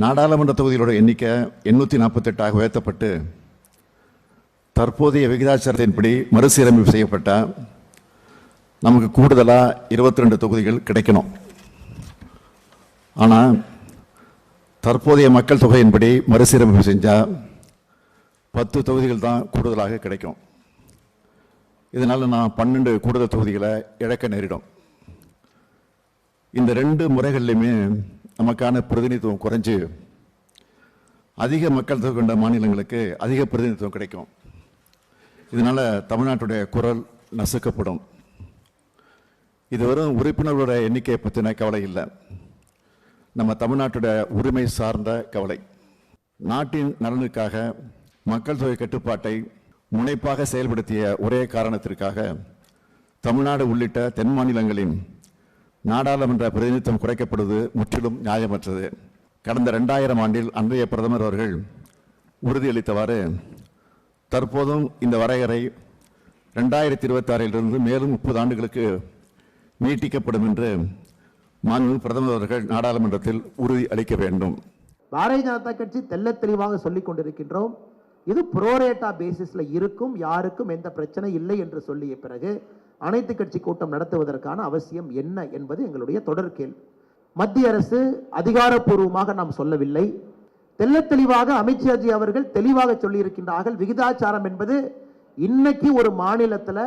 நாடாளுமன்ற தொகுதிகளோட எண்ணிக்கை 848 உயர்த்தப்பட்டு தற்போதைய விகிதாச்சாரத்தின்படி மறுசீரமைப்பு செய்யப்பட்டால் நமக்கு கூடுதலாக 22 தொகுதிகள் கிடைக்கணும். ஆனால் தற்போதைய மக்கள் தொகையின்படி மறுசீரமைப்பு செஞ்சால் 10 தொகுதிகள் தான் கூடுதலாக கிடைக்கும். இதனால் நான் 12 கூடுதல் தொகுதிகளை இழக்க நேரிடும். இந்த 2 முறைகள்லையுமே நமக்கான பிரதிநிதித்துவம் குறைஞ்சு அதிக மக்கள் தொகை கொண்ட மாநிலங்களுக்கு அதிக பிரதிநிதித்துவம் கிடைக்கும். இதனால் தமிழ்நாட்டுடைய குரல் நசுக்கப்படும். இது வெறும் உறுப்பினர்களோட எண்ணிக்கையை பற்றின கவலை இல்லை, நம்ம தமிழ்நாட்டுடைய உரிமை சார்ந்த கவலை. நாட்டின் நலனுக்காக மக்கள் தொகை கட்டுப்பாட்டை முனைப்பாக செயல்படுத்திய ஒரே காரணத்திற்காக தமிழ்நாடு உள்ளிட்ட தென் மாநிலங்களின் நாடாளுமன்ற பிரதிநிதித்துவம் குறைக்கப்படுவது முற்றிலும் நியாயமற்றது. கடந்த 2000 ஆண்டில் அன்றைய பிரதமர் அவர்கள் உறுதியளித்தவாறு தற்போதும் இந்த வரையறை 2026 மேலும் 30 ஆண்டுகளுக்கு நீட்டிக்கப்படும் என்று மாண்புமிகு பிரதமர் அவர்கள் நாடாளுமன்றத்தில் உறுதி அளிக்க வேண்டும். பாரதிய ஜனதா கட்சி தெல்ல தெளிவாக சொல்லிக் கொண்டிருக்கின்றோம், இது புரோரேட்டா பேசிஸ்ல இருக்கும், யாருக்கும் எந்த பிரச்சனை இல்லை என்று சொல்லிய பிறகு அனைத்து கட்சி கூட்டம் நடத்துவதற்கான அவசியம் என்ன என்பது எங்களுடைய தொடர் கேள்வி. மத்திய அரசு அதிகாரப்பூர்வமாக நாம் சொல்லவில்லை, தெல்ல தெளிவாக அமைச்சர்ஜி அவர்கள் தெளிவாக சொல்லியிருக்கின்றார்கள். விகிதாச்சாரம் என்பது இன்னைக்கு ஒரு மாநிலத்தில்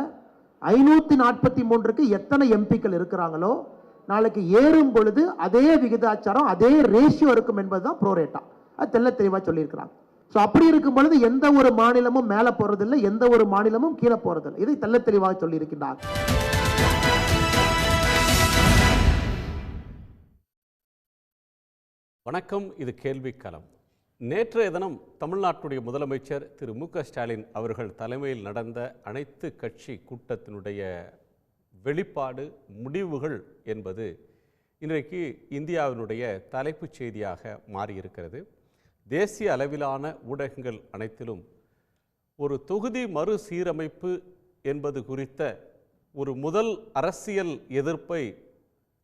543க்கு எத்தனை எம்பிக்கள் இருக்கிறாங்களோ நாளைக்கு ஏறும் பொழுது அதே விகிதாச்சாரம் அதே ரேஷியோ இருக்கும் என்பதுதான் புரோரேட்டா. அது தெல்ல தெளிவாக சொல்லியிருக்கிறாங்க. ஸோ அப்படி இருக்கும் பொழுது எந்த ஒரு மாநிலமும் மேலே போறதில்லை, எந்த ஒரு மாநிலமும் கீழே போறதில்லை. இதை தெல்ல தெளிவாக சொல்லியிருக்கின்றார். வணக்கம், இது கேள்விக்களம். நேற்றைய தினம் தமிழ்நாட்டுடைய முதலமைச்சர் திரு மு.க. ஸ்டாலின் அவர்கள் தலைமையில் நடந்த அனைத்து கட்சி கூட்டத்தினுடைய வெளிப்பாடு முடிவுகள் என்பது இன்றைக்கு இந்தியாவினுடைய தலைப்புச் செய்தியாக மாறியிருக்கிறது. தேசிய அளவிலான ஊடகங்கள் அனைத்திலும் ஒரு தொகுதி மறுசீரமைப்பு என்பது குறித்த ஒரு முதல் அரசியல் எதிர்ப்பை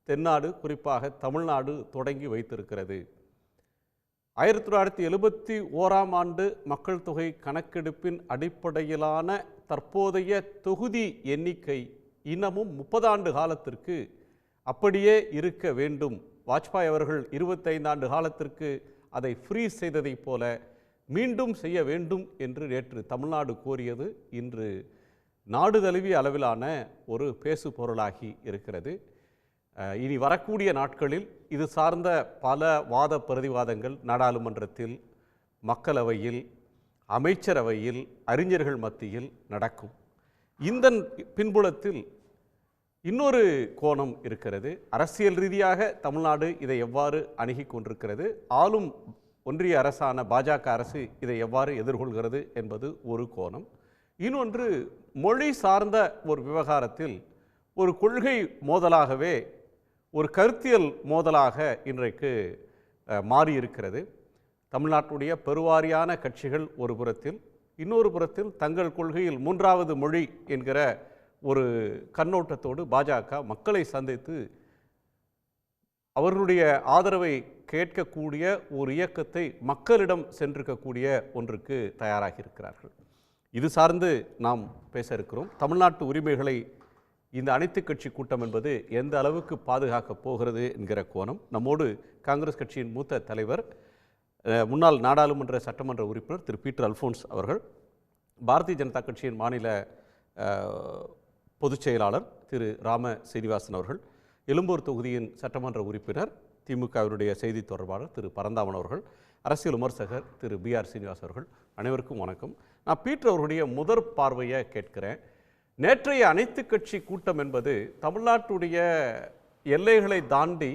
தென்னாடு, குறிப்பாக தமிழ்நாடு தொடங்கி வைத்திருக்கிறது. 1971ஆம் ஆண்டு மக்கள் தொகை கணக்கெடுப்பின் அடிப்படையிலான தற்போதைய தொகுதி எண்ணிக்கை இன்னமும் 30 ஆண்டு காலத்திற்கு அப்படியே இருக்க வேண்டும். வாஜ்பாய் அவர்கள் 25 ஆண்டு காலத்திற்கு அதை ஃப்ரீஸ் செய்ததைப் போல மீண்டும் செய்ய வேண்டும் என்று நேற்று தமிழ்நாடு கோரியது இன்று நாடு தழுவிய அளவிலான ஒரு பேசு பொருளாகி இருக்கிறது. இனி வரக்கூடிய நாட்களில் இது சார்ந்த பல வாத பிரதிவாதங்கள் நாடாளுமன்றத்தில், மக்களவையில், அமைச்சரவையில், அறிஞர்கள் மத்தியில் நடக்கும். இந்த பின்புலத்தில் இன்னொரு கோணம் இருக்கிறது. அரசியல் ரீதியாக தமிழ்நாடு இதை எவ்வாறு அணுகி கொண்டிருக்கிறது, ஆளும் ஒன்றிய அரசான பாஜக அரசு இதை எவ்வாறு எதிர்கொள்கிறது என்பது ஒரு கோணம். இன்னொன்று, மொழி சார்ந்த ஒரு விவகாரத்தில் ஒரு கொள்கை மோதலாகவே, ஒரு கருத்தியல் மோதலாக இன்றைக்கு மாறியிருக்கிறது. தமிழ்நாட்டுடைய பெருவாரியான கட்சிகள் ஒரு புறத்தில், இன்னொரு புறத்தில் தங்கள் கொள்கையில் 3வது மொழி என்கிற ஒரு கண்ணோட்டத்தோடு பாஜக மக்களை சந்தித்து அவர்களுடைய ஆதரவை கேட்கக்கூடிய ஒரு இயக்கத்தை மக்களிடம் சென்றிருக்கக்கூடிய ஒன்றுக்கு தயாராகி இருக்கிறார்கள். இது சார்ந்து நாம் பேச இருக்கிறோம். தமிழ்நாட்டு உரிமைகளை இந்த அனைத்து கட்சி கூட்டம் என்பது எந்த அளவுக்கு பாதுகாக்கப் போகிறது என்கிற கோணம். நம்மோடு காங்கிரஸ் கட்சியின் மூத்த தலைவர், முன்னாள் நாடாளுமன்ற சட்டமன்ற உறுப்பினர் திரு பீட்டர் அல்ஃபோன்ஸ் அவர்கள், பாரதிய ஜனதா கட்சியின் மாநில பொதுச் செயலாளர் திரு ராம சீனிவாசன் அவர்கள், எழும்பூர் தொகுதியின் சட்டமன்ற உறுப்பினர், திமுகவினுடைய செய்தி தொடர்பாளர் திரு பரந்தாமன் அவர்கள், அரசியல் விமர்சகர் திரு B.R. சீனிவாஸ் அவர்கள், அனைவருக்கும் வணக்கம். நான் பீட்டர் அவர்களுடைய முதற் பார்வையை கேட்கிறேன். நேற்றைய அனைத்து கட்சி கூட்டம் என்பது தமிழ்நாட்டுடைய எல்லைகளை தாண்டி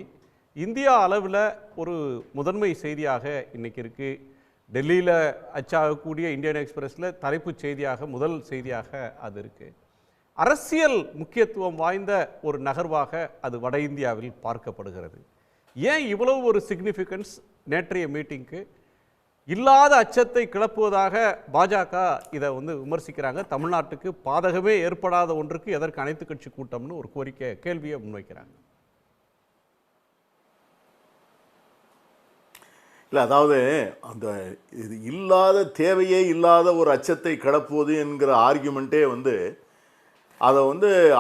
இந்தியா அளவில் ஒரு முதன்மை செய்தியாக இன்றைக்கி இருக்குது. டெல்லியில் அச்சாகக்கூடிய இந்தியன் எக்ஸ்பிரஸில் தலைப்புச் செய்தியாக முதல் செய்தியாக அது இருக்குது. அரசியல் முக்கியத்துவம் வாய்ந்த ஒரு நகர்வாக அது வட இந்தியாவில் பார்க்கப்படுகிறது. ஏன் இவ்வளவு ஒரு சிக்னிஃபிகன்ஸ் நேற்றைய மீட்டிங்க்கு? இல்லாத அச்சத்தை கிளப்புவதாக பாஜக இதை விமர்சிக்கிறாங்க. தமிழ்நாட்டுக்கு பாதகமே ஏற்படாத ஒன்றுக்கு எதற்கு அனைத்து கட்சி கூட்டம்னு ஒரு கோரிக்கை, கேள்வியை முன்வைக்கிறாங்க. இல்லை, அதாவது அந்த இது இல்லாத தேவையே இல்லாத ஒரு அச்சத்தை கிளப்புவது என்கிற ஆர்கியூமெண்ட்டே அதை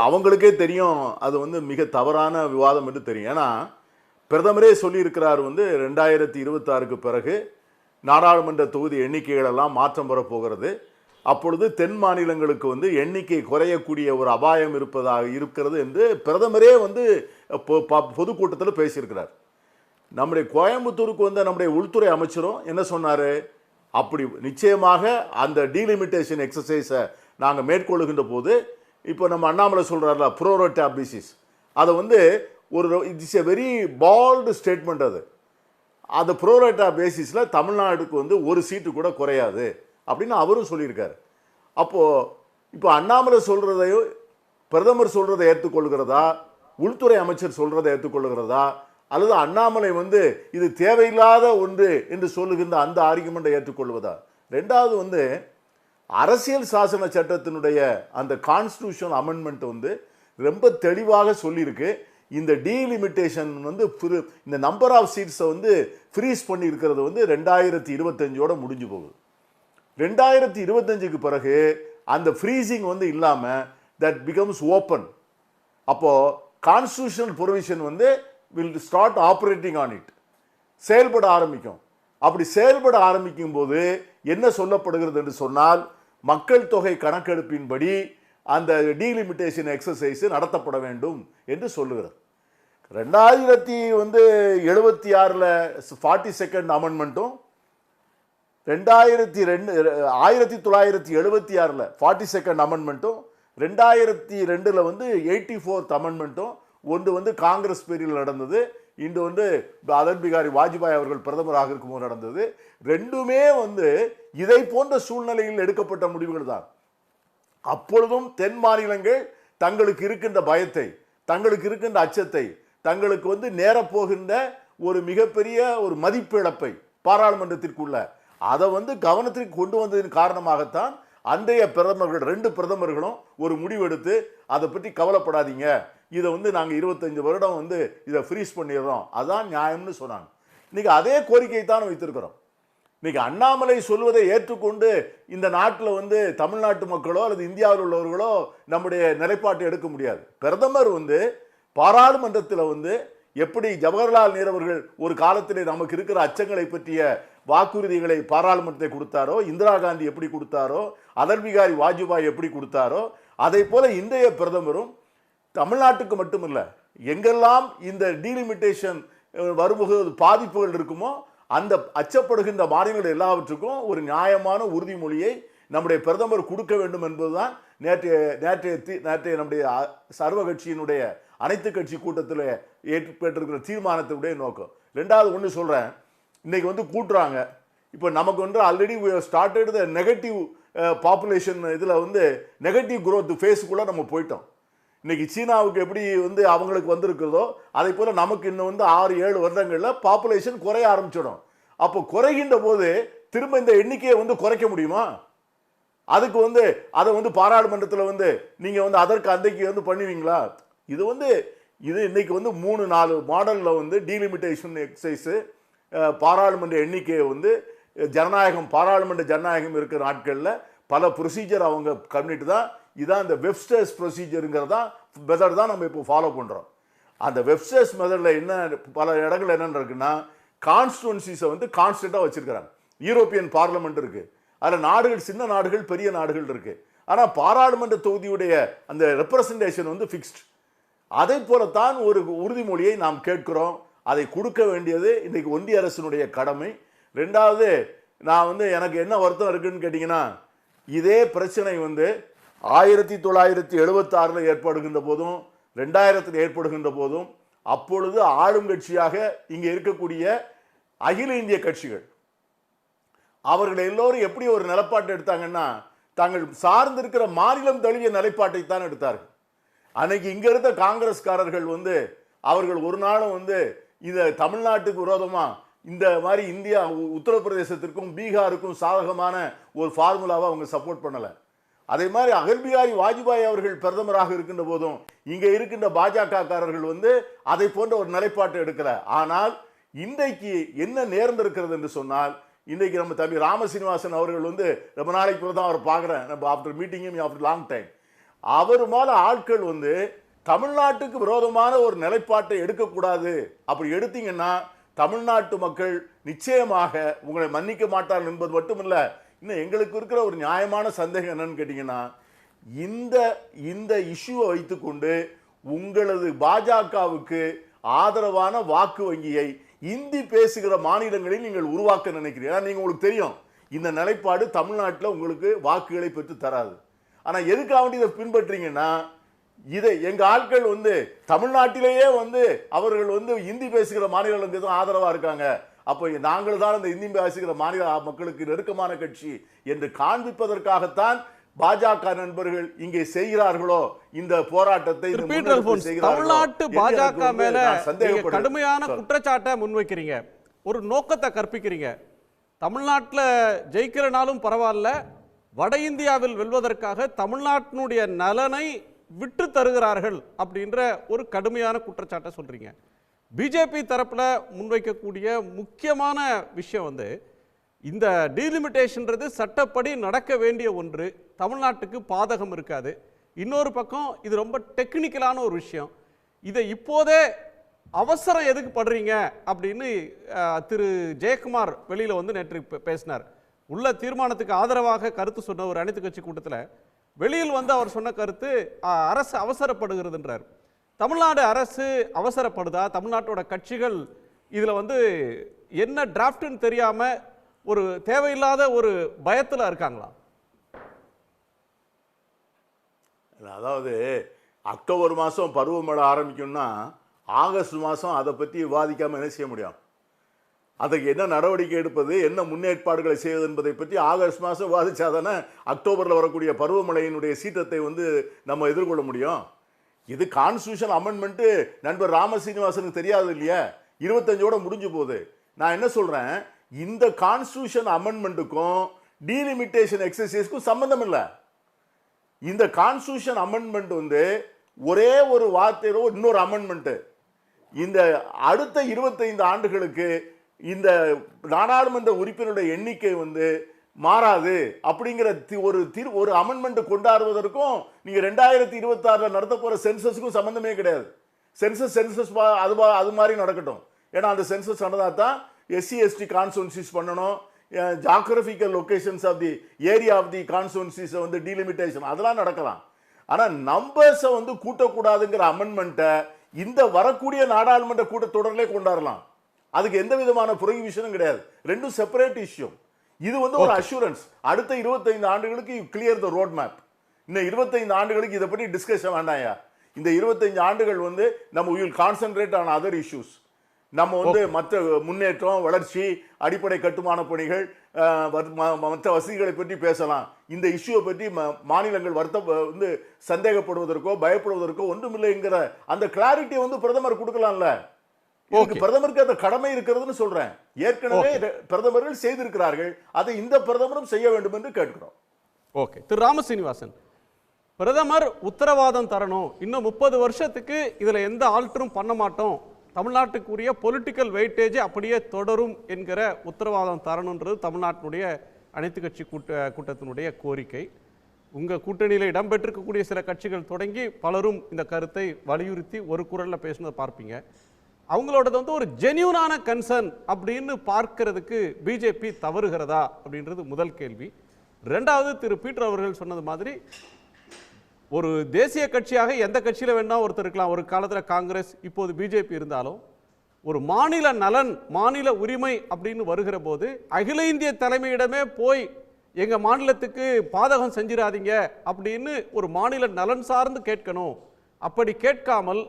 அவங்களுக்கே தெரியும், அது மிக தவறான விவாதம் என்று தெரியும். ஏன்னா பிரதமரே சொல்லியிருக்கிறார் 2026க்கு பிறகு நாடாளுமன்ற தொகுதி எண்ணிக்கைகளெல்லாம் மாற்றம் வரப்போகிறது. அப்பொழுது தென் மாநிலங்களுக்கு எண்ணிக்கை குறையக்கூடிய ஒரு அபாயம் இருக்கிறது என்று பிரதமரே பொதுக்கூட்டத்தில் பேசியிருக்கிறார். நம்முடைய கோயம்புத்தூருக்கு நம்முடைய உள்துறை அமைச்சரும் என்ன சொன்னார், அப்படி நிச்சயமாக அந்த டீலிமிட்டேஷன் எக்ஸசைஸை நாங்கள் மேற்கொள்ளுகின்ற போது இப்போ நம்ம அண்ணாமலை சொல்கிறார்ல ப்ரோரோட்டா பேசிஸ், அதை ஒரு இட்ஸ் எ வெரி பால்டு ஸ்டேட்மெண்ட். அது அந்த ப்ரோரோட்டா பேசிஸில் தமிழ்நாடுக்கு ஒரு சீட்டு கூட குறையாது அப்படின்னு அவரும் சொல்லியிருக்காரு. அப்போது இப்போ அண்ணாமலை சொல்கிறதையும் பிரதமர் சொல்கிறதை ஏற்றுக்கொள்கிறதா, உள்துறை அமைச்சர் சொல்கிறதை ஏற்றுக்கொள்கிறதா, அல்லது அண்ணாமலை இது தேவையில்லாத ஒன்று என்று சொல்லுகின்ற அந்த ஆர்குமெண்ட்டை ஏற்றுக்கொள்வதா? ரெண்டாவது அரசியல் சாசன சட்டத்தினுடைய அந்த கான்ஸ்டிடியூஷன் அமெண்ட்மெண்ட் ரொம்ப தெளிவாக சொல்லியிருக்கு. இந்த டீலிமிட்டேஷன் இந்த நம்பர் ஆஃப் சீட்ஸை ஃப்ரீஸ் பண்ணி இருக்கிறது 2025ஓட முடிஞ்சு போகுது. 2025க்கு பிறகு அந்த ஃப்ரீசிங் இல்லாமல் தட் பிகம்ஸ் ஓப்பன். அப்போது constitutional provision will start operating on it, செயல்பட ஆரம்பிக்கும். அப்படி செயல்பட ஆரம்பிக்கும் போது என்ன சொல்லப்படுகிறது என்று சொன்னால், மக்கள் தொகை கணக்கெடுப்பின்படி அந்த டீலிமிட்டேஷன் எக்ஸசைஸ் நடத்தப்பட வேண்டும் என்று சொல்லுகிறது. 2076ல் 42nd அமெண்ட்மெண்ட்டும் 1976ல் 42nd அமெண்ட்மெண்ட்டும் 2002ல் 84th அமெண்ட்மெண்ட்டும் ஒன்று காங்கிரஸ் பேரில் நடந்தது, இன்று அடல் பிகாரி வாஜ்பாய் அவர்கள் பிரதமராக இருக்கும்போது நடந்தது. ரெண்டுமே இதை போன்ற சூழ்நிலையில் எடுக்கப்பட்ட முடிவுகள் தான். அப்பொழுதும் தென் மாநிலங்கள் தங்களுக்கு இருக்கின்ற பயத்தை, தங்களுக்கு இருக்கின்ற அச்சத்தை, தங்களுக்கு நேரப்போகின்ற ஒரு மிகப்பெரிய ஒரு மதிப்பிழப்பை பாராளுமன்றத்திற்குள்ள அதை கவனத்திற்கு கொண்டு வந்ததின் காரணமாகத்தான் அன்றைய பிரதமர்கள் 2 பிரதமர்களும் ஒரு முடிவெடுத்து அதை பற்றி கவலைப்படாதீங்க, இதை நாங்கள் 25 வருடம் இதை ஃப்ரீஸ் பண்ணிடுறோம், அதான் நியாயம்னு சொன்னாங்க. இன்னைக்கு அதே கோரிக்கை தான் வைத்திருக்கிறோம். இன்னைக்கு அண்ணாமலை சொல்வதை ஏற்றுக்கொண்டு இந்த நாட்டில் தமிழ்நாட்டு மக்களோ அல்லது இந்தியாவில் உள்ளவர்களோ நம்முடைய நிலைப்பாட்டை எடுக்க முடியாது. பிரதமர் பாராளுமன்றத்தில் எப்படி ஜவஹர்லால் நேரு அவர்கள் ஒரு காலத்திலே நமக்கு இருக்கிற அச்சங்களை பற்றிய வாக்குறுதிகளை பாராளுமன்றத்தை கொடுத்தாரோ, இந்திரா காந்தி எப்படி கொடுத்தாரோ, அடல் பிகாரி வாஜ்பாய் எப்படி கொடுத்தாரோ, அதை போல இன்றைய பிரதமரும் தமிழ்நாட்டுக்கு மட்டுமில்லை, எங்கெல்லாம் இந்த டீலிமிட்டேஷன் வரும்போது பாதிப்புகள் இருக்குமோ அந்த அச்சப்படுகின்ற மாநிலங்கள் எல்லாவற்றுக்கும் ஒரு நியாயமான உறுதிமொழியை நம்முடைய பிரதமர் கொடுக்க வேண்டும் என்பதுதான் நேற்றைய நம்முடைய சர்வ கட்சியினுடைய அனைத்து கட்சி கூட்டத்தில் ஏற்பட்டிருக்கிற தீர்மானத்தினுடைய நோக்கம். ரெண்டாவது ஒன்று சொல்கிறேன், இன்னைக்கு கூட்டுறாங்க. இப்போ நமக்கு already started the negative population, இதில் நெகட்டிவ் growth ஃபேஸுக்குள்ளே நம்ம போயிட்டோம். இன்னைக்கு சீனாவுக்கு எப்படி அவங்களுக்கு வந்திருக்கிறதோ அதை போல நமக்கு இன்னும் 6-7 வருடங்களில் பாப்புலேஷன் குறைய ஆரம்பிச்சிடும். அப்போ குறைகின்ற போது திரும்ப இந்த எண்ணிக்கையை குறைக்க முடியுமா? அதுக்கு அதை பாராளுமன்றத்தில் நீங்கள் அதற்கு அன்றைக்கு பண்ணுவீங்களா? இது இது இன்னைக்கு 3-4 மாடலில் டீலிமிட்டேஷன் எக்ஸசைஸு பாராளுமன்ற எண்ணிக்கையை ஜனநாயகம், பாராளுமன்ற ஜனநாயகம் இருக்கிற நாட்களில் பல ப்ரொசீஜர் அவங்க பண்ணிட்டு தான் இதான் இந்த வெப்ஸ்டர்ஸ் ப்ரொசீஜருங்கிறதா மெத்தட் தான் நம்ம இப்போ ஃபாலோ பண்ணுறோம். அந்த வெப்ஸ்டர்ஸ் மெத்தடில் என்ன பல இடங்கள் என்னென்ன இருக்குன்னா, கான்ஸ்டுவன்சிஸை கான்ஸ்டண்ட்டாக வச்சுருக்கிறாங்க. யூரோப்பியன் பார்லமெண்ட் இருக்குது, அதில் நாடுகள், சின்ன நாடுகள், பெரிய நாடுகள் இருக்குது. ஆனால் பாராளுமன்ற தொகுதியுடைய அந்த ரெப்ரசன்டேஷன் ஃபிக்ஸ்ட். அதை போலத்தான் ஒரு உறுதிமொழியை நாம் கேட்கிறோம். அதை கொடுக்க வேண்டியது இன்றைக்கு ஒன்றிய அரசினுடைய கடமை. ரெண்டாவது, நான் எனக்கு என்ன வருத்தம் இருக்குன்னு கேட்டிங்கன்னா, இதே பிரச்சனை 1976ல் ஏற்படுகின்ற போதும் 2000 ஏற்படுகின்ற போதும் அப்பொழுது ஆளும் கட்சியாக இங்கே இருக்கக்கூடிய அகில இந்திய கட்சிகள் அவர்கள் எல்லோரும் எப்படி ஒரு நிலைப்பாட்டை எடுத்தாங்கன்னா, தாங்கள் சார்ந்திருக்கிற மாநிலம் தழுவிய நிலைப்பாட்டை தான் எடுத்தார்கள். அன்னைக்கு இங்க இருந்த காங்கிரஸ்காரர்கள் அவர்கள் ஒரு நாளும் இதை தமிழ்நாட்டுக்கு விரோதமா இந்த மாதிரி இந்தியா உத்தரப்பிரதேசத்திற்கும் பீகாருக்கும் சாதகமான ஒரு ஃபார்முலாவை அவங்க சப்போர்ட் பண்ணலை. அதே மாதிரி அடல் பிகாரி வாஜ்பாய் அவர்கள் பிரதமராக இருக்கின்ற போதும் இங்கே இருக்கின்ற பாஜக காரர்கள் அதை போன்ற ஒரு நிலைப்பாட்டை எடுக்கல. ஆனால் இன்றைக்கு என்ன நேர்ந்திருக்கிறது என்று சொன்னால், இன்றைக்கு நம்ம தம்பி ராமசீனிவாசன் அவர்கள் வந்து ரொம்ப நாளைக்கு தான் அவர் பார்க்குறேன், நம்ம after meeting after long time, அவர் மேல ஆட்கள் வந்து தமிழ்நாட்டுக்கு விரோதமான ஒரு நிலைப்பாட்டை எடுக்கக்கூடாது. அப்படி எடுத்தீங்கன்னா தமிழ்நாட்டு மக்கள் நிச்சயமாக உங்களை மன்னிக்க மாட்டார்கள் என்பது மட்டுமில்ல, இன்னும் எங்களுக்கு இருக்கிற ஒரு நியாயமான சந்தேகம் என்னன்னு கேட்டீங்கன்னா, இந்த இஷ்யூவை வைத்துக்கொண்டு உங்களது பாஜகவுக்கு ஆதரவான வாக்கு வங்கியை இந்தி பேசுகிற மாநிலங்களில் நீங்கள் உருவாக்க நினைக்கிறீங்க. நீங்க உங்களுக்கு தெரியும் இந்த நிலைப்பாடு தமிழ்நாட்டில் உங்களுக்கு வாக்குகளை பெற்று தராது. ஆனா எதுக்காக இதை பின்பற்றீங்கன்னா, இதை எங்க ஆட்கள் வந்து தமிழ்நாட்டிலேயே வந்து அவர்கள் வந்து இந்தி பேசுகிற மாநிலங்களுக்கு தான் ஆதரவா இருக்காங்க, அப்போ நாங்கள் தான் இந்த இந்தி பேசுகிற மாநில மக்களுக்கு நெருக்கமான கட்சி என்று காண்பிப்பதற்காகத்தான் பாஜக நண்பர்கள் இங்கே செய்கிறார்களோ இந்த போராட்டத்தை. தமிழ்நாட்டு பாஜக மேல கடுமையான குற்றச்சாட்டை முன்வைக்கிறீங்க, ஒரு நோக்கத்தை கற்பிக்கிறீங்க. தமிழ்நாட்டில் ஜெயிக்கிறனாலும் பரவாயில்ல, வட இந்தியாவில் வெல்வதற்காக தமிழ்நாட்டினுடைய நலனை விட்டு தருகிறார்கள் அப்படின்ற ஒரு கடுமையான குற்றச்சாட்டை சொல்றீங்க. பிஜேபி தரப்புல முன்வைக்கக்கூடிய முக்கியமான விஷயம் வந்து இந்த டீலிமிட்டேஷன்றது சட்டப்படி நடக்க வேண்டிய ஒன்று, தமிழ்நாட்டுக்கு பாதகம் இருக்காது. இன்னொரு பக்கம் இது ரொம்ப டெக்னிக்கலான ஒரு விஷயம், இதை இப்போதே அவசரம் எதுக்கு படுறீங்க அப்படின்னு திரு ஜெயக்குமார் வெளியில வந்து நேற்று பேசினார். உள்ள தீர்மானத்துக்கு ஆதரவாக கருத்து சொன்ன ஒரு அனைத்து கட்சி கூட்டத்தில் வெளியில் வந்து அவர் சொன்ன கருத்து, அரசு அவசரப்படுகிறதுன்றார். தமிழ்நாடு அரசு அவசரப்படுதா? தமிழ்நாட்டோட கட்சிகள் இதுல வந்து என்ன டிராஃப்ட்னு தெரியாம ஒரு தேவையில்லாத ஒரு பயத்துல இருக்காங்களா? அதாவது அக்டோபர் மாதம் பருவமழை ஆரம்பிக்கும்னா ஆகஸ்ட் மாதம் அதை பற்றி விவாதிக்காமல் என்ன செய்ய முடியும்? அதுக்கு என்ன நடவடிக்கை எடுப்பது, என்ன முன்னேற்பாடுகளை செய்வது என்பதை பற்றி ஆகஸ்ட் மாதம் விவாதிச்சாதானே அக்டோபரில் வரக்கூடிய பருவமழையினுடைய சீற்றத்தை வந்து நம்ம எதிர்கொள்ள முடியும். இது கான்ஸ்டியூஷன் அமெண்ட்மெண்ட்டு நண்பர் ராமசீனிவாசனுக்கு தெரியாது இல்லையா? 25ஓட முடிஞ்சு போகுது. நான் என்ன சொல்கிறேன், இந்த கான்ஸ்டியூஷன் அமெண்ட்மெண்ட்டுக்கும் டீலிமிட்டேஷன் எக்ஸசைஸ்க்கும் சம்பந்தம் இல்லை. இந்த கான்ஸ்டியூஷன் அமெண்ட்மெண்ட் வந்து ஒரே ஒரு வார்த்தையில இன்னொரு அமெண்ட்மெண்ட், இந்த அடுத்த 25 ஆண்டுகளுக்கு இந்த நாடாளுமன்ற உறுப்பினருடைய எண்ணிக்கை வந்து மாறாது அப்படிங்கிற ஒரு அமெண்ட்மெண்ட் கொண்டாடுவதற்கும் நீங்க 2026 நடத்த போற சென்சஸ்க்கும் சம்பந்தமே கிடையாது. சென்சஸ் அது மாதிரி நடக்கட்டும். ஏன்னா அந்த சென்சஸ் நடந்தா தான் SC ST கான்ஸ்டிட்யூன்சிஸ் பண்ணணும், geographical locations of the area of the constituencies வந்து டீலிமிட்டேஷன் அதெல்லாம் நடக்கலாம். ஆனா நம்பர்ஸை வந்து கூட்டக்கூடாதுங்கிற அமெண்ட்மெண்ட்டை இந்த வரக்கூடிய நாடாளுமன்ற கூட்டத்தொடரிலே கொண்டாடலாம். அதுக்கு எந்த விதமான ப்ரொஹிபிஷனும் கிடையாது. ரெண்டும் செப்பரேட் இஷ்யூ. இது வந்து ஒரு அஷூரன்ஸ், அடுத்த 25 ஆண்டுகளுக்கு கிளியர் த ரோட் மேப். இன்னும் 25 ஆண்டுகளுக்கு இதை பற்றி டிஸ்கஷன் வேண்டாயா. இந்த 25 ஆண்டுகள் வந்து நம்ம will concentrate on other issues. நம்ம வந்து மற்ற முன்னேற்றம், வளர்ச்சி, அடிப்படை கட்டுமான பணிகள், மற்ற வசதிகளை பற்றி பேசலாம். இந்த இஷ்யூவை பற்றி மாநிலங்கள் வந்து சந்தேகப்படுவதற்கோ பயப்படுவதற்கோ ஒன்றுமில்லைங்கிற அந்த கிளாரிட்டியை வந்து பிரதமர் கொடுக்கலாம்ல. பிரதமருக்கு அந்த கடமை இருக்கிறதுன்னு சொல்றேன். ஏற்கனவே பிரதமர்கள் செய்திருக்கிறார்கள், அதை இந்த பிரதமரும் செய்ய வேண்டும் என்று கேட்கிறோம். ஓகே, திரு ராமசீனிவாசன், பிரதமர் உத்தரவாதம் தரணும், இன்னும் 30 வருஷத்துக்கு இதுல எந்த ஆல்டரும் பண்ண மாட்டோம், தமிழ்நாட்டுக்குரிய பொலிட்டிக்கல் வெயிட்டேஜ் அப்படியே தொடரும் என்கிற உத்தரவாதம் தரணுன்றது தமிழ்நாட்டினுடைய அனைத்து கட்சி கூட்டத்தினுடைய கோரிக்கை. உங்க கூட்டணியில் இடம்பெற்றிருக்கக்கூடிய சில கட்சிகள் தொடங்கி பலரும் இந்த கருத்தை வலியுறுத்தி ஒரு குரல்ல பேசுனதை பார்ப்பீங்க. அவங்களோடது வந்து ஒரு ஜென்யூனான கன்சர்ன் அப்படின்னு பார்க்கிறதுக்கு பிஜேபி தவறுகிறதா அப்படின்றது முதல் கேள்வி. ரெண்டாவது, திரு பீட்டர் அவர்கள் சொன்னது மாதிரி ஒரு தேசிய கட்சியாக எந்த கட்சியில் வேணா ஒருத்தர் இருக்கலாம். ஒரு காலத்தில் காங்கிரஸ், இப்போது பிஜேபி இருந்தாலும் ஒரு மாநில நலன், மாநில உரிமை அப்படின்னு வருகிற போது அகில இந்திய தலைமையிடமே போய் எங்க மாநிலத்துக்கு பாதகம் செஞ்சிடாதீங்க அப்படின்னு ஒரு மாநில நலன் சார்ந்து கேட்கணும். அப்படி கேட்காமல்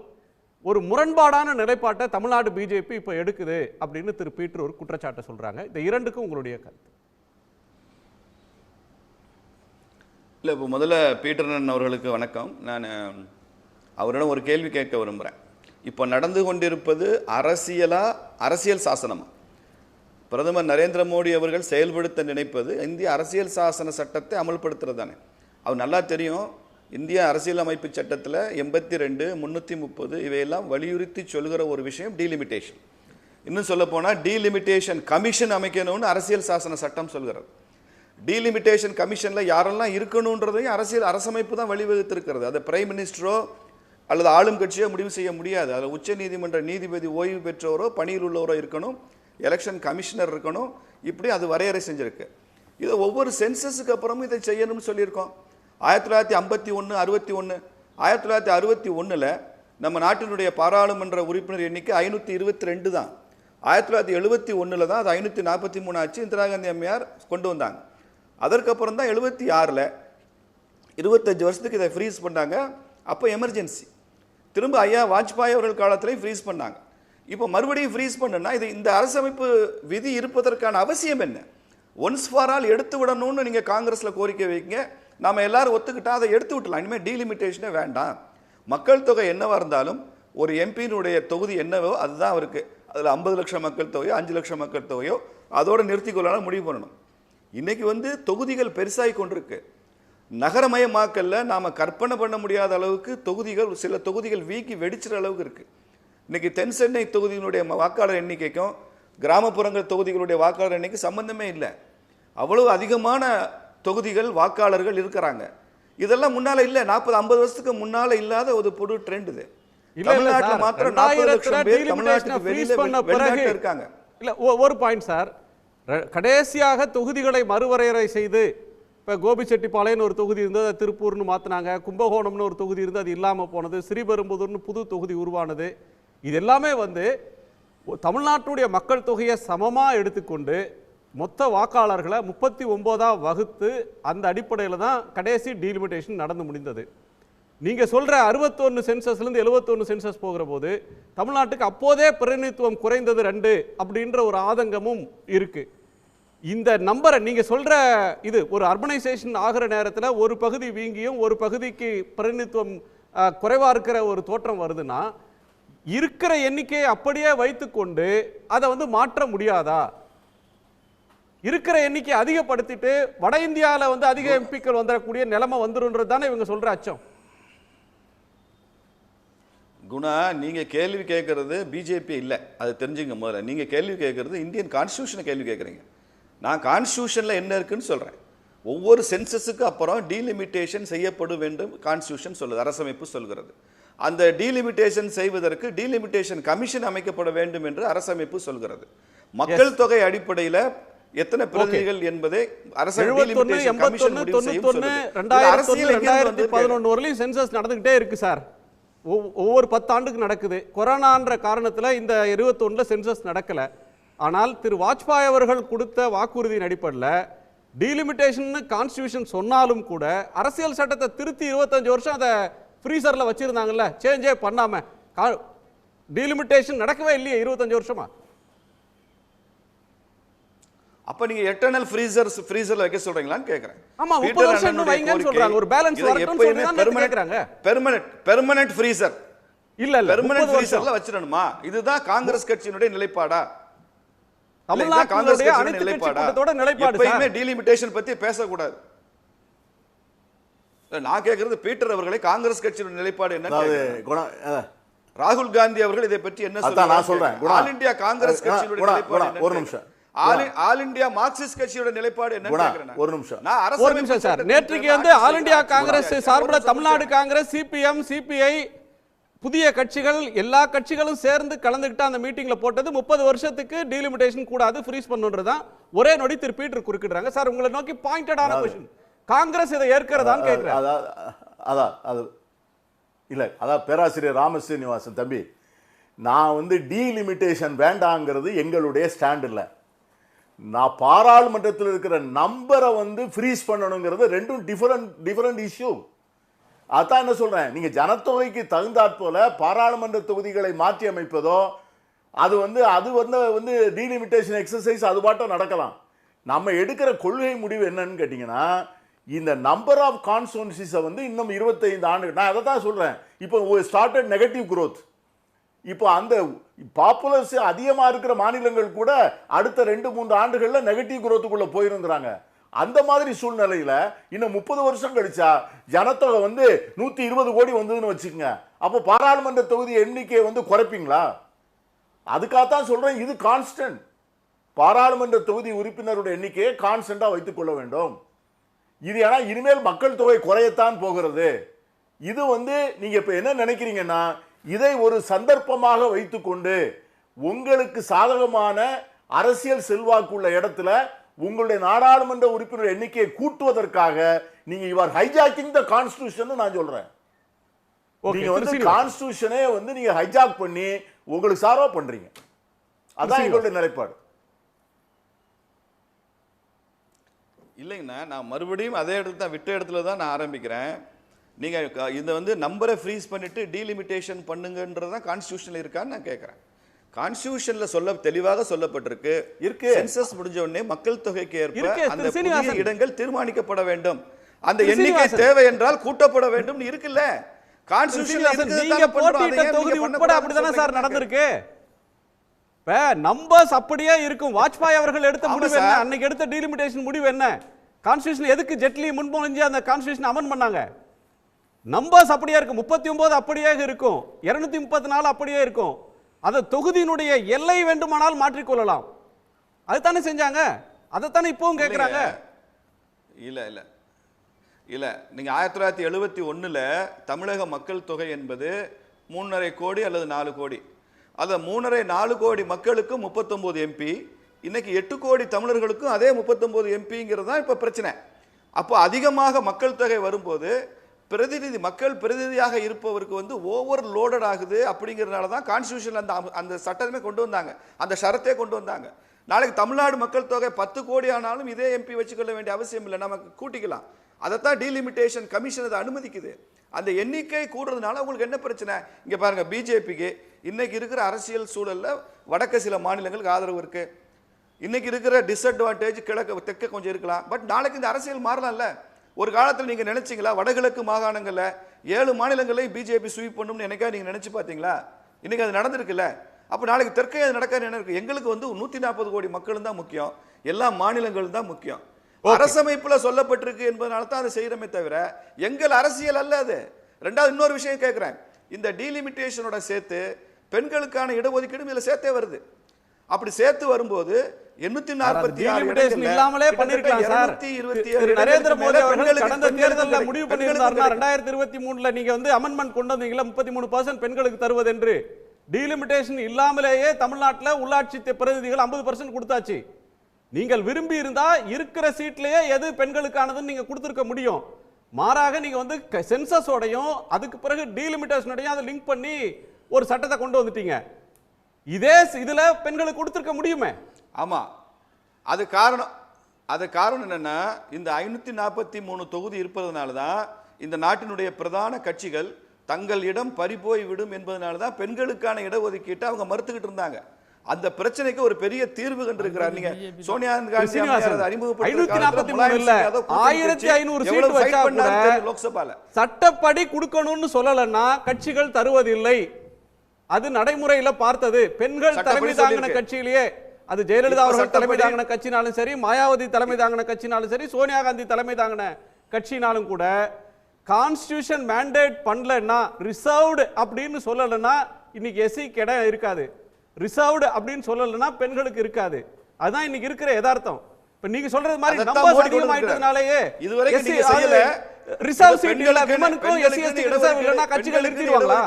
ஒரு முரண்பாடான நிலைப்பாட்டை தமிழ்நாடு பிஜேபி இப்போ எடுக்குது அப்படின்னு திரு பீட்டர் ஒரு குற்றச்சாட்டை சொல்றாங்க. இந்த இரண்டுக்கும் உங்களுடைய கருத்து? இல்லை, இப்போ முதல்ல பீட்டரன் அவர்களுக்கு வணக்கம். நான் அவரிடம் ஒரு கேள்வி கேட்க விரும்புகிறேன். இப்போ நடந்து கொண்டிருப்பது அரசியல் சாசனமா? பிரதமர் நரேந்திர மோடி அவர்கள் செயல்படுத்த நினைப்பது இந்திய அரசியல் சாசன சட்டத்தை அமல்படுத்துறது தானே. அவர் நல்லா தெரியும், இந்திய அரசியலமைப்பு சட்டத்தில் 82, 330 இவையெல்லாம் வலியுறுத்தி சொல்கிற ஒரு விஷயம் டீலிமிட்டேஷன். இன்னும் சொல்ல போனால் டீலிமிட்டேஷன் கமிஷன் அமைக்கணும்னு அரசியல் சாசன சட்டம் சொல்கிறது. டீலிமிட்டேஷன் கமிஷனில் யாரெல்லாம் இருக்கணுன்றதையும் அரசமைப்பு தான் வழிவகுத்திருக்கிறது. அதை பிரைம் மினிஸ்டரோ அல்லது ஆளும் கட்சியோ முடிவு செய்ய முடியாது. அதில் உச்ச நீதிமன்ற நீதிபதி ஓய்வு பெற்றவரோ பணியில் உள்ளவரோ இருக்கணும், எலெக்ஷன் கமிஷனர் இருக்கணும், இப்படி அது வரையறை செஞ்சிருக்கு. இதை ஒவ்வொரு சென்சஸுக்கு அப்புறமும் இதை செய்யணும்னு சொல்லியிருக்கோம். 1951 61 1961 நம்ம நாட்டினுடைய பாராளுமன்ற உறுப்பினர் எண்ணிக்கை 522 தான். 1971 தான் அது 543 ஆச்சு. இந்திரா காந்தி அம்மையார் கொண்டு வந்தாங்க. அதற்கப்புறம் தான் 76 25 வருஷத்துக்கு இதை ஃப்ரீஸ் பண்ணாங்க. அப்போ எமர்ஜென்சி. திரும்ப ஐயா வாஜ்பாய் அவர்கள் காலத்திலையும் ஃப்ரீஸ் பண்ணாங்க. இப்போ மறுபடியும் ஃப்ரீஸ் பண்ணுன்னா இது இந்த அரசமைப்பு விதி இருப்பதற்கான அவசியம் என்ன? ஒன்ஸ் ஃபார் ஆல் எடுத்து விடணும்னு நீங்கள் காங்கிரஸில் கோரிக்கை வைங்க, நாம் எல்லாரும் ஒத்துக்கிட்டா அதை எடுத்து விட்டலாம். இனிமேல் டீலிமிட்டேஷனே வேண்டாம். மக்கள் தொகை என்னவாக இருந்தாலும் ஒரு எம்பியினுடைய தொகுதி என்னவோ அதுதான் அவருக்கு. அதில் 50 லட்சம் மக்கள் தொகையோ 5 லட்சம் மக்கள் தொகையோ அதோடு நிறுத்திக்கொள்ளலாம் முடிவு பண்ணணும். இன்றைக்கி தொகுதிகள் பெருசாகி கொண்டிருக்கு. நகரமயமாக்கல்ல நாம் கற்பனை பண்ண முடியாத அளவுக்கு தொகுதிகள், சில தொகுதிகள் வீக்கி வெடிச்சிற அளவுக்கு இருக்குது. இன்றைக்கி தென் சென்னை தொகுதியினுடைய வாக்காளர் எண்ணிக்கைக்கும் கிராமப்புறங்கள் தொகுதிகளுடைய வாக்காளர் எண்ணிக்கை சம்பந்தமே இல்லை. அவ்வளவு அதிகமான தொகுதிகள் வாக்காளர்கள் இருக்கிறாங்க. இதெல்லாம் முன்னால இல்லை, 40-50 வருஷத்துக்கு முன்னால இல்லாத ஒரு பொது ட்ரெண்ட் இது. தமிழ்நாட்டில் மாத்திரம் 40 லட்சம் பேர் தமிழ்நாட்டுக்கு வெளியில இருக்காங்க. இல்ல ஒரு பாயிண்ட் சார், கடைசியாக தொகுதிகளை மறுவரையறை செய்து இப்போ கோபிச்செட்டிப்பாளையம்னு ஒரு தொகுதி இருந்தது, அது திருப்பூர்னு மாற்றினாங்க. கும்பகோணம்னு ஒரு தொகுதி இருந்தது, அது இல்லாமல் போனது. ஸ்ரீபெரும்புதூர்னு புது தொகுதி உருவானது. இது எல்லாமே தமிழ்நாட்டுடைய மக்கள் தொகையை சமமாக எடுத்துக்கொண்டு மொத்த வாக்காளர்களை 39ஆக வகுத்து அந்த அடிப்படையில் தான் கடைசி டீலிமிட்டேஷன் நடந்து முடிந்தது. நீங்கள் சொல்கிற 61 சென்சஸ்லேருந்து 71 சென்சஸ் போகிற போது தமிழ்நாட்டுக்கு அப்போதே பிரதிநிதித்துவம் குறைந்தது 2 அப்படின்ற ஒரு ஆதங்கமும் இருக்குது. இந்த நம்பரை நீங்கள் சொல்கிற இது ஒரு அர்பனைசேஷன் ஆகிற நேரத்தில் ஒரு பகுதி வீங்கியும் ஒரு பகுதிக்கு பிரதிநிதித்துவம் குறைவாக இருக்கிற ஒரு தோற்றம் வருதுன்னா இருக்கிற எண்ணிக்கையை அப்படியே வைத்துக்கொண்டு அதை மாற்ற முடியாதா? இருக்கிற எண்ணிக்கையை அதிகப்படுத்திட்டு வட இந்தியாவில் அதிக எம்பிக்கள் வந்துடக்கூடிய நிலைமை வந்துருன்றது தானே இவங்க சொல்கிற அச்சம். குணா, நீங்கள் கேள்வி கேட்குறது பிஜேபி இல்லை, அது தெரிஞ்சுங்க. முதல்ல நீங்கள் கேள்வி கேட்குறது இந்தியன் கான்ஸ்டியூஷனை கேள்வி கேட்குறீங்க. நான் கான்ஸ்டியூஷனில் என்ன இருக்குன்னு சொல்கிறேன். ஒவ்வொரு சென்சஸுக்கு அப்புறம் டீலிமிட்டேஷன் செய்யப்பட வேண்டும் கான்ஸ்டியூஷன் சொல்லுது, அரசமைப்பு சொல்கிறது. அந்த டீலிமிட்டேஷன் செய்வதற்கு டீலிமிட்டேஷன் கமிஷன் அமைக்கப்பட வேண்டும் என்று அரசமைப்பு சொல்கிறது. மக்கள் தொகை அடிப்படையில் எத்தனை பிரதிநிதிகள் என்பதை அரசியல் 2011 வரலையும் சென்சஸ் நடந்துகிட்டே இருக்கு சார். ஒவ்வொரு 10 ஆண்டுக்கு நடக்குது. கொரோனான்ற காரணத்தில் இந்த 21 சென்சஸ் நடக்கல. ஆனால் திரு வாஜ்பாய் அவர்கள் கொடுத்த வாக்குறுதியின் அடிப்படையில் டீலிமிட்டேஷன் கான்ஸ்டிடியூஷன் சொன்னாலும் கூட அரசியல் சட்டத்தை திருத்தி 25 வருஷம் அதை ஃப்ரீசரில் வச்சிருந்தாங்கல்ல, சேஞ்சே பண்ணாம. டீலிமிட்டேஷன் நடக்கவே இல்லையே 25 வருஷமா. அப்ப நீங்க எட்டர்னல் ஃப்ரீசர்ல வைக்க சொல்றீங்களான்னு கேக்குறேன். ஆமா, 30 வருஷம் இன்னும் வைங்கன்னு சொல்றாங்க. ஒரு பேலன்ஸ் வரணும்னு சொல்லி தான் கேக்குறாங்க. பெர்மனன்ட் ஃப்ரீசர் இல்ல பெர்மனன்ட் ஃப்ரீசர்ல வச்சிரணுமா? இதுதான் காங்கிரஸ் கட்சியினுடைய நிலைப்பாடா? தமிழ்நாட்டுடைய அனைத்து கட்சி கூட்டத்தோட நிலைப்பாடு. எப்பவுமே டீலிமிட்டேஷன் பத்தி பேசக்கூடாது. நான் கேக்குறது பீட்டர் அவர்களை காங்கிரஸ் கட்சியினுடைய நிலைப்பாடு என்ன? ராகுல் காந்தி அவர்கள் இதை பற்றி என்ன சொல்றாங்க? ஆல் இந்தியா காங்கிரஸ் கட்சியினுடைய நிலைப்பாடு ஒரு நிமிஷம். ஆல் இந்தியா மார்க்சிஸ்ட் கட்சியோட நிலைப்பாடு என்ன கேக்குறேன். ஒரு நிமிஷம் சார். நேற்றுக்கு ஆல் இந்தியா காங்கிரஸ் சார்பில் தமிழ்நாடு காங்கிரஸ், சிபிஎம், சிபிஐ, புதிய கட்சிகள் எல்லா கட்சிகளும் சேர்ந்து கலந்துக்கிட்டு அந்த மீட்டிங்ல போட்டது 30 வருஷத்துக்கு டீலிமிட்டேஷன் கூடாது, ஃப்ரீஸ் பண்ணுன்றதான் ஒரே நொடி திரு பீட்டர் குறுக்கிடுறாங்க. சார், உங்களை நோக்கி பாயிண்டடான क्वेश्चन, காங்கிரஸ் இதை ஏற்கிறதான்னு கேக்குறேன். அதான் பேராசிரியர் ராமஸ்ரீனிவாசன் தம்பி, நான் டீலிமிட்டேஷன் வேண்டாங்கிறது எங்களுடைய ஸ்டாண்ட் இல்லை. நான் பாராளுமன்றத்தில் இருக்கிற நம்பரை ஃப்ரீஸ் பண்ணணுங்கிறது ரெண்டும் டிஃபரண்ட் இஷ்யூ. அதான் என்ன சொல்றேன், நீங்க ஜனத்தொகைக்கு தகுந்தாற் போல பாராளுமன்ற தொகுதிகளை மாற்றி அமைப்பதோ அது டீலிமிட்டேஷன் எக்ஸசைஸ் அது பாட்டும் நடக்கலாம். நம்ம எடுக்கிற கொள்கை முடிவு என்னன்னு கேட்டீங்கன்னா, இந்த நம்பர் ஆஃப் கான்ஸ்டிட்யூன்சிஸை இன்னும் 25 ஆண்டு, நான் அதை தான் சொல்றேன். இப்போ ஸ்டார்டட் நெகட்டிவ் growth. இப்போ அந்த பாப்புலர்ஸ் அதிகமாக இருக்கிற மாநிலங்கள் கூட அடுத்த 2-3 ஆண்டுகளில் நெகட்டிவ் குரோத்துக்குள்ள போயிருந்தாங்க. அந்த மாதிரி சூழ்நிலையில் இன்னும் 30 வருஷம் கழிச்சா ஜனத்தொகை 120 கோடி வந்ததுன்னு வச்சுக்கோங்க. அப்போ பாராளுமன்ற தொகுதி எண்ணிக்கையை குறைப்பீங்களா? அதுக்காகத்தான் சொல்றேன், இது கான்ஸ்டன்ட். பாராளுமன்ற தொகுதி உறுப்பினருடைய எண்ணிக்கையை கான்ஸ்டன்டா வைத்துக் கொள்ள வேண்டும். இது ஏன்னா இனிமேல் மக்கள் தொகை குறையத்தான் போகிறது. இது நீங்க இப்ப என்ன நினைக்கிறீங்கன்னா, இதை ஒரு சந்தர்ப்பமாக வைத்துக்கொண்டு உங்களுக்கு சாதகமான அரசியல் செல்வாக்குள்ள இடத்துல உங்களுடைய நாடாளுமன்ற உறுப்பினர் எண்ணிக்கையை கூட்டுவதற்காக நீங்க யுவர் ஹைஜாக்கிங் த கான்ஸ்டிடியூஷன் நான் சொல்றேன். நீங்க கான்ஸ்டிடியூஷனே நீங்க ஹைஜாக் பண்ணி உங்களுக்கு சார்பா பண்றீங்க. அதான் எங்களுடைய நிலைப்பாடு. இல்லைங்கண்ணா, நான் மறுபடியும் அதே இடத்துல தான், விட்ட இடத்துல தான் நான் ஆரம்பிக்கிறேன். நீங்கள் இதை நம்பரை ஃப்ரீஸ் பண்ணிட்டு டீலிமிட்டேஷன் பண்ணுங்கன்றதான் கான்ஸ்டியூஷனில் இருக்கான்னு நான் கேட்குறேன். கான்ஸ்டியூஷனில் தெளிவாக சொல்லப்பட்டிருக்கு, இருக்கு. சென்சஸ் முடிஞ்ச உடனே மக்கள் தொகைக்கு ஏற்ப அந்த புதிய இடங்கள் தீர்மானிக்கப்பட வேண்டும், அந்த எண்ணிக்கை தேவை என்றால் கூட்டப்பட வேண்டும் இருக்குல்ல. கான்ஸ்டியூஷன்ல நீங்க போட்டியிட்ட தொகுதி உட்பட அப்படிதானே சார் நடந்திருக்கு. நம்பர்ஸ் அப்படியே இருக்கும். வாஜ்பாய் அவர்கள் எடுத்த முடிவு என்ன? அன்னைக்கு எடுத்த டீலிமிட்டேஷன் முடிவு என்ன? கான்ஸ்டிடியூஷன் எதுக்கு ஜெட்லி முன்மொழிஞ்சு அந்த கான்ஸ்டிடியூஷன் அமெண்ட் பண்ணாங்க? நம்பர்ஸ் அப்படியே இருக்கும். 39 அப்படியே இருக்கும், 234 அப்படியே இருக்கும். அந்த தொகுதியினுடைய எல்லை வேண்டுமானால் மாற்றிக்கொள்ளலாம். அதுதானே செஞ்சாங்க, அதைத்தானே இப்பவும் கேட்கிறாங்க. இல்ல இல்ல இல்ல, நீங்க 1971 தமிழக மக்கள் தொகை என்பது 3.5 கோடி அல்லது 4 கோடி. அந்த 3.5-4 கோடி மக்களுக்கு 39 எம்பி. இன்னைக்கு 8 கோடி தமிழர்களுக்கும் அதே 39 எம்பிங்கிறது தான் இப்ப பிரச்சனை. அப்போ அதிகமாக மக்கள் தொகை வரும்போது மக்கள் பிரதிநிதியாக இருப்பவருக்கு ஓவர் லோடட் ஆகுது. அப்படிங்கிறதுனால தான் கான்ஸ்டிடியூஷன்ல அந்த சட்டமே கொண்டு வந்தாங்க, அந்த ஷரத்தே கொண்டு வந்தாங்க. நாளைக்கு தமிழ்நாடு மக்கள் தொகை 10 கோடி ஆனாலும் இதே எம்பி வச்சுக்கொள்ள வேண்டிய அவசியம் இல்லை, நமக்கு கூட்டிக்கலாம். அதைத்தான் டீலிமிட்டேஷன் கமிஷன் அதை அனுமதிக்குது. அந்த எண்ணிக்கை கூடுறதுனால உங்களுக்கு என்ன பிரச்சனை? இங்க பாருங்க, பிஜேபிக்கு இன்னைக்கு இருக்கிற அரசியல் சூழல்ல வடக்கு சில மாநிலங்களுக்கு ஆதரவு இருக்கு. இன்னைக்கு இருக்கிற டிஸ்அட்வான்டேஜ் கிழக்கு தெற்க கொஞ்சம் இருக்கலாம். பட் நாளைக்கு இந்த அரசியல் மாறலாம்ல. ஒரு காலத்தில் நீங்க நினைச்சீங்களா வடகிழக்கு மாகாணங்கள்ல 7 மாநிலங்களையும் பிஜேபி ஸ்வீப் பண்ணும்னு என்னைக்கா நீங்க நினைச்சு பார்த்தீங்களா? இன்னைக்கு அது நடந்திருக்குல்ல. அப்ப நாளைக்கு தெற்கே அது நடக்காது. என்ன இருக்கு? எங்களுக்கு 140 கோடி மக்களும் தான் முக்கியம், எல்லா மாநிலங்களும் தான் முக்கியம். அரசமைப்புல சொல்லப்பட்டிருக்கு என்பதனால தான் அதை செய்யறமே தவிர எங்கள் அரசியல் அல்ல அது. ரெண்டாவது இன்னொரு விஷயம் கேட்கிறேன், இந்த டீலிமிட்டேஷனோட சேர்த்து பெண்களுக்கான இடஒதுக்கீடு இதுல சேர்த்தே வருது. அப்படி சேர்த்து வரும்போது 846 இல்லாமலே பண்ணிருக்கலாம் சார். நரேந்திர மோடி அவர்கள் கடந்த தேர்தலில் முடிவு பண்ணியிருந்தாருன்னா 2023 நீங்க அமெண்ட்மெண்ட் கொண்டு வந்தீங்களா 33% பெண்களுக்கு தருவது என்று. டீலிமிட்டேஷன் இல்லாமலேயே தமிழ்நாட்டில் உள்ளாட்சி பிரதிநிதிகள் 50% கொடுத்தாச்சு. நீங்கள் விரும்பி இருந்தா இருக்கிற சீட்லயே எது பெண்களுக்கானதுன்னு நீங்க கொடுத்திருக்க முடியும். மாறாக நீங்க சென்சஸோடையும் அதுக்கு பிறகு டீலிமிட்டேஷனோடையும் அதை லிங்க் பண்ணி ஒரு சட்டத்தை கொண்டு வந்துட்டீங்க. இதே இதுல பெண்களுக்கு கொடுத்திருக்க முடியுமே. ஆமா, அது காரணம் என்னன்னா, இந்த 543 தொகுதி இருப்பதனால தான் இந்த நாட்டினுடைய பிரதான கட்சிகள் தங்கள் இடம் பறிபோய் விடும் என்பதனால தான் பெண்களுக்கான இடஒதுக்கீட்டை அவங்க மறுத்துக்கிட்டு இருந்தாங்க. அந்த பிரச்சனைக்கு ஒரு பெரிய தீர்வு கண்டிருக்கிறார். நீங்க சோனியா காந்தி லோக்சபால சட்டப்படி கொடுக்கணும்னு சொல்லலன்னா கட்சிகள் தருவதில்லை. அது நடைமுறையில பார்த்தது. பெண்கள் தலைமை தாங்கின கட்சியிலேயே, அது ஜெயலலிதா அவர்கள் தலைமை தாங்கின கட்சினாலும் சரி, மாயாவதி தலைமை தாங்கின கட்சினாலும் சரி, சோனியா காந்தி தலைமை தாங்கின கட்சினாலும் கூட கான்ஸ்டிடியூஷன் மேண்டேட் பண்ணலன்னா, ரிசர்வ்டு அப்படின்னு சொல்லலன்னா இன்னைக்கு எஸ்சிக்கு இடம் இருக்காது, ரிசர்வ்டு அப்படின்னு சொல்லலன்னா பெண்களுக்கு இருக்காது. அதுதான் இன்னைக்கு இருக்கிற யதார்த்தம். இப்ப நீங்க சொல்றது மாதிரி நம்பர்ஸ் அதிகமாயிட்டதுனாலயே இதுவரைக்கும் நீங்க செய்யல. ரிசர்வ் சீட் இல்ல, விமனுக்கும் எஸ்சி எஸ்டி ரிசர்வ் இல்லன்னா கட்சிகள் நிறுத்திடுவாங்களா?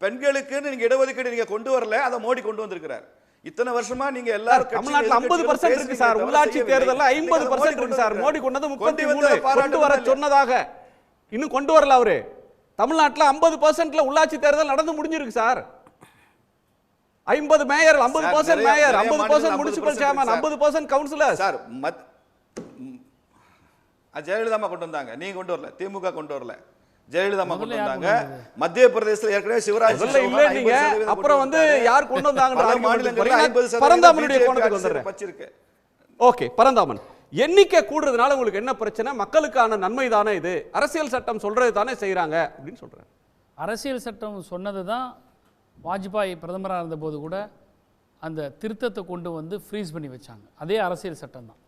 பெண்களுக்கு நீங்க இடஒதுக்கீடு நீங்க கொண்டு வரல, அதை மோடி கொண்டு வந்திருக்கிறார். இத்தனை வருஷமா நீங்க எல்லாரும் தமிழ்நாட்டுல 50% இருக்கு சார். உள்ளாட்சி தேர்தல்ல 50% இருக்கு சார். மோடி கொண்டது 33 கொண்டு வர சொன்னதாக இன்னும் கொண்டு வரல அவரு. தமிழ்நாட்டுல 50%ல உள்ளாட்சி தேர்தல் நடந்து முடிஞ்சிருக்கு sir. 50 mayor, 50% mayor, 50% municipal chairman, 50% councillor sir. Jayalalithaa கொண்டு வந்தாங்க, நீங்க கொண்டு வரல, திமுக கொண்டு வரல, ஜெயலலிதா கொண்டு வந்தாங்க. மத்திய பிரதேசத்துல ஏற்கனவே சிவராஜ் இல்ல, அப்புறம் யார் கொண்டு வந்தாங்க? பரந்தாமனுடைய கோணத்துக்கு வந்துடுறேன். ஓகே, பரந்தாமன், எண்ணிக்கை கூடுறதுனால உங்களுக்கு என்ன பிரச்சனை? மக்களுக்கான நன்மை தானே இது, அரசியல் சட்டம் சொல்றது தானே செய்யறாங்க அப்படின்னு சொல்றேன். அரசியல் சட்டம் சொன்னது தான். வாஜ்பாய் பிரதமராக இருந்தபோது கூட அந்த திருத்தத்தை கொண்டு வந்து ஃப்ரீஸ் பண்ணி வச்சாங்க. அதே அரசியல் சட்டம் தான்.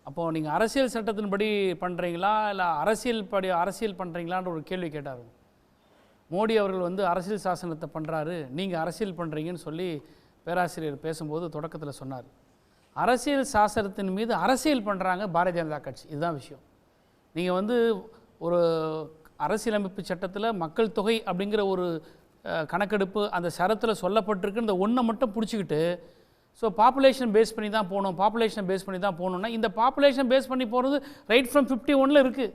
அப்போது நீங்கள் அரசியல் சட்டத்தின்படி பண்ணுறீங்களா இல்லை அரசியல் பண்ணுறீங்களான்ற ஒரு கேள்வி கேட்டார். மோடி அவர்கள் வந்து அரசியல் சாசனத்தை பண்ணுறாரு, நீங்கள் அரசியல் பண்ணுறீங்கன்னு சொல்லி பேராசிரியர் பேசும்போது தொடக்கத்தில் சொன்னார். அரசியல் சாசனத்தின் மீது அரசியல் பண்ணுறாங்க பாரதிய ஜனதா கட்சி. இதுதான் விஷயம். நீங்கள் வந்து ஒரு அரசியலமைப்பு சட்டத்தில் மக்கள் தொகை அப்படிங்கிற ஒரு கணக்கெடுப்பு அந்த சரத்தில் சொல்லப்பட்டிருக்கு, இந்த ஒன்றை மட்டும் பிடிச்சிக்கிட்டு ஸோ பாப்புலேஷன் பேஸ் பண்ணி தான் போகணும், பாப்புலேஷன் பேஸ் பண்ணி தான் போகணுன்னா இந்த பாப்புலேஷன் பேஸ் பண்ணி போகிறது ரைட் ஃப்ரம் 51 இருக்குது.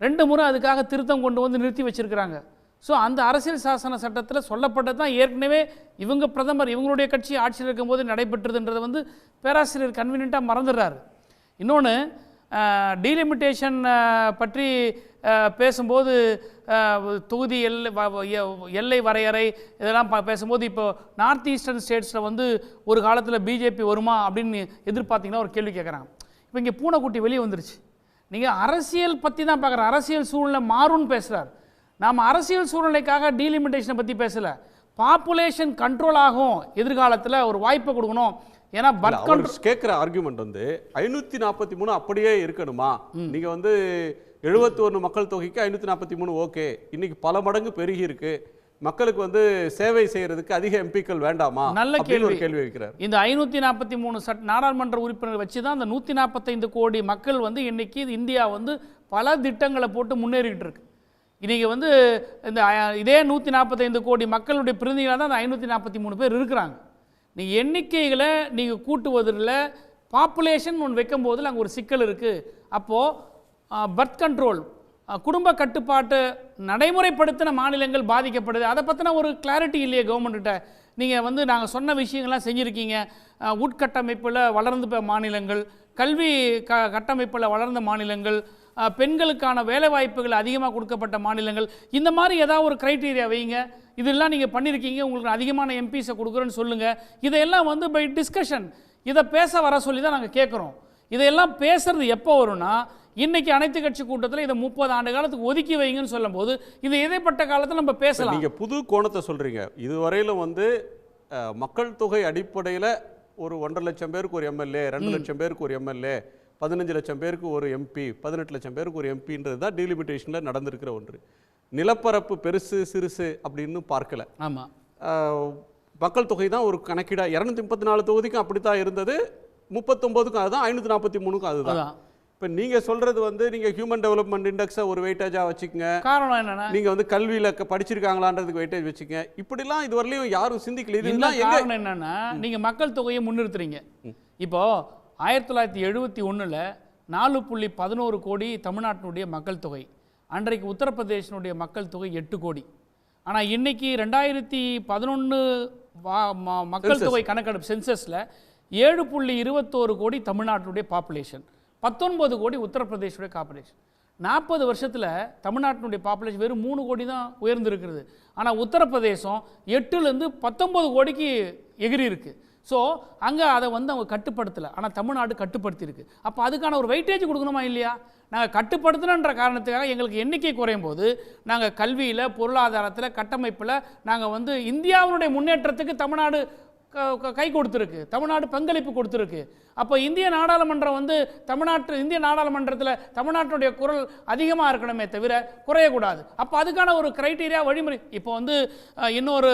2 முறை அதுக்காக திருத்தம் கொண்டு வந்து நிறுத்தி வச்சுருக்கிறாங்க. ஸோ அந்த அரசியல் சாசன சட்டத்தில் சொல்லப்பட்டது தான் ஏற்கனவே இவங்க பிரதமர் இவங்களுடைய கட்சி ஆட்சியில் இருக்கும்போது நடைபெற்றதுன்றதை வந்து பேராசிரியர் கன்வீனியண்ட்டாக மறந்துடுறாரு. இன்னொன்று டீலிமிட்டேஷன் பற்றி பேசும்போது தொகுதி எல்லை வரையறை இதெல்லாம் பேசும்போது இப்போ நார்த் ஈஸ்டர்ன் ஸ்டேட்ஸில் வந்து ஒரு காலத்தில் பிஜேபி வருமா அப்படின்னு எதிர்பார்த்தீங்கன்னா ஒரு கேள்வி கேட்குறாங்க. இப்போ இங்கே பூனைக்குட்டி வெளியே வந்துருச்சு. நீங்கள் அரசியல் பற்றி தான் பார்க்குற, அரசியல் சூழ்நிலை மாறும்னு பேசுகிறார். நாம் அரசியல் சூழ்நிலைக்காக டீலிமிட்டேஷனை பற்றி பேசலை, பாப்புலேஷன் கண்ட்ரோல் ஆகும் எதிர்காலத்தில் ஒரு வாய்ப்பை கொடுக்கணும். ஏன்னா பர்த் கண்ட்ரோல் கேட்குற ஆர்குமெண்ட் வந்து 543 அப்படியே இருக்கணுமா? நீங்க வந்து 71 மக்கள் தொகைக்கு 543 ஓகே, இன்னைக்கு பல மடங்கு பெருகி இருக்கு, மக்களுக்கு வந்து சேவை செய்யறதுக்கு அதிக எம்பிக்கள் வேண்டாமா? நல்ல கேள்வி வைக்கிறார். இந்த 543 நாடாளுமன்ற உறுப்பினர் வச்சு தான் அந்த 145 கோடி மக்கள் வந்து இன்னைக்கு இந்தியா வந்து பல திட்டங்களை போட்டு முன்னேறிக்கிட்டு இருக்கு. இன்னைக்கு வந்து இந்த இதே 145 கோடி மக்களுடைய பிரதிநிதிகளாக தான் அந்த 543 பேர் இருக்கிறாங்க. நீங்கள் எண்ணிக்கைகளை நீங்கள் கூட்டுவதில் பாப்புலேஷன் ஒன்று வைக்கும் போதில் அங்கே ஒரு சிக்கல் இருக்குது. அப்போது பர்த் கண்ட்ரோல் குடும்ப கட்டுப்பாட்டு நடைமுறைப்படுத்தின மாநிலங்கள் பாதிக்கப்படுது. அதை பற்றின ஒரு கிளாரிட்டி இல்லையே கவர்மெண்ட்டிட்ட. நீங்கள் வந்து நாங்கள் சொன்ன விஷயங்கள்லாம் செஞ்சுருக்கீங்க. உட்கட்டமைப்பில் வளர்ந்த மாநிலங்கள், கல்வி கட்டமைப்பில் வளர்ந்த மாநிலங்கள், பெண்களுக்கான வேலைவாய்ப்புகள் அதிகமாக கொடுக்கப்பட்ட மாநிலங்கள், இந்த மாதிரி ஏதாவது ஒரு க்ரைட்டீரியா வைங்க. இதெல்லாம் நீங்கள் பண்ணியிருக்கீங்க, உங்களுக்கு அதிகமான எம்பிஸை கொடுக்குறேன்னு சொல்லுங்கள். இதையெல்லாம் வந்து பை டிஸ்கஷன் இதை பேச வர சொல்லி தான் நாங்கள் கேட்குறோம். இதையெல்லாம் பேசுறது எப்போ வரும்னா, இன்னைக்கு அனைத்து கட்சி கூட்டத்தில் இதை 30 ஆண்டு காலத்துக்கு ஒதுக்கி வைங்கன்னு சொல்லும் போது இது இடைப்பட்ட காலத்தில் நம்ம பேசலாம். நீங்கள் புது கோணத்தை சொல்கிறீங்க. இதுவரையிலும் வந்து மக்கள் தொகை அடிப்படையில் ஒரு 1.5 லட்சம் பேருக்கு ஒரு எம்எல்ஏ, 2 லட்சம் பேருக்கு ஒரு எம்எல்ஏ, 15 லட்சம் பேருக்கு ஒரு எம்பி, 18 லட்சம் பேருக்கு ஒரு எம்பின்றது தான் டீலிமிட்டேஷனில் நடந்திருக்கிற ஒன்று. நிலப்பரப்பு பெருசு சிறுசு அப்படின்னு பார்க்கல. ஆமாம், மக்கள் தொகை தான் ஒரு கணக்கீடா. 234 தொகுதிக்கும் அப்படித்தான் இருந்தது, 39க்கும் அதுதான், 543க்கும் அதுதான். இப்போ நீங்கள் சொல்கிறது வந்து நீங்கள் ஹியூமன் டெவலப்மெண்ட் இண்டெக்ஸை ஒரு வெயிட்டேஜாக வச்சுக்கோங்க. காரணம் என்னன்னா, நீங்கள் வந்து கல்வியில் படிச்சிருக்காங்களான்றதுக்கு வெயிட்டேஜ் வச்சுக்கோங்க. இப்படிலாம் இதுவரையிலையும் யாரும் சிந்திக்கல. இதுதான் காரணம் என்னன்னா, நீங்கள் மக்கள் தொகையை முன்னிறுத்துறீங்க. இப்போது 1971 4.11 கோடி தமிழ்நாட்டினுடைய மக்கள் தொகை. அன்றைக்கு உத்தரப்பிரதேசனுடைய மக்கள் தொகை 8 கோடி. ஆனால் இன்னைக்கு 2011 மக்கள் தொகை கணக்கெடுப்பு சென்சஸில் 7.21 கோடி தமிழ்நாட்டினுடைய பாப்புலேஷன், 19 கோடி உத்தரப்பிரதேசனுடைய பாப்புலேஷன். 40 வருஷத்தில் தமிழ்நாட்டினுடைய பாப்புலேஷன் வெறும் 3 கோடி தான் உயர்ந்திருக்கிறது. ஆனால் உத்தரப்பிரதேசம் 8லேருந்து 19 கோடிக்கு எகிரி இருக்குது. ஸோ அங்கே அதை வந்து அவங்க கட்டுப்படுத்தலை, ஆனால் தமிழ்நாடு கட்டுப்படுத்தியிருக்கு. அப்போ அதுக்கான ஒரு வெயிட்டேஜ் கொடுக்கணுமா இல்லையா? நாங்கள் கட்டுப்படுத்தணுன்ற காரணத்துக்காக எங்களுக்கு எண்ணிக்கை குறையும் போது நாங்கள் கல்வியில், பொருளாதாரத்தில், கட்டமைப்பில் நாங்கள் வந்து இந்தியாவினுடைய முன்னேற்றத்துக்கு தமிழ்நாடு கை கொடுத்துருக்கு, தமிழ்நாடு பங்களிப்பு கொடுத்துருக்கு. அப்போ இந்திய நாடாளுமன்றம் வந்து இந்திய நாடாளுமன்றத்தில் தமிழ்நாட்டுடைய குரல் அதிகமாக இருக்கணுமே தவிர குறையக்கூடாது. அப்போ அதுக்கான ஒரு கிரைட்டீரியா, வழிமுறை இப்போ வந்து இன்னொரு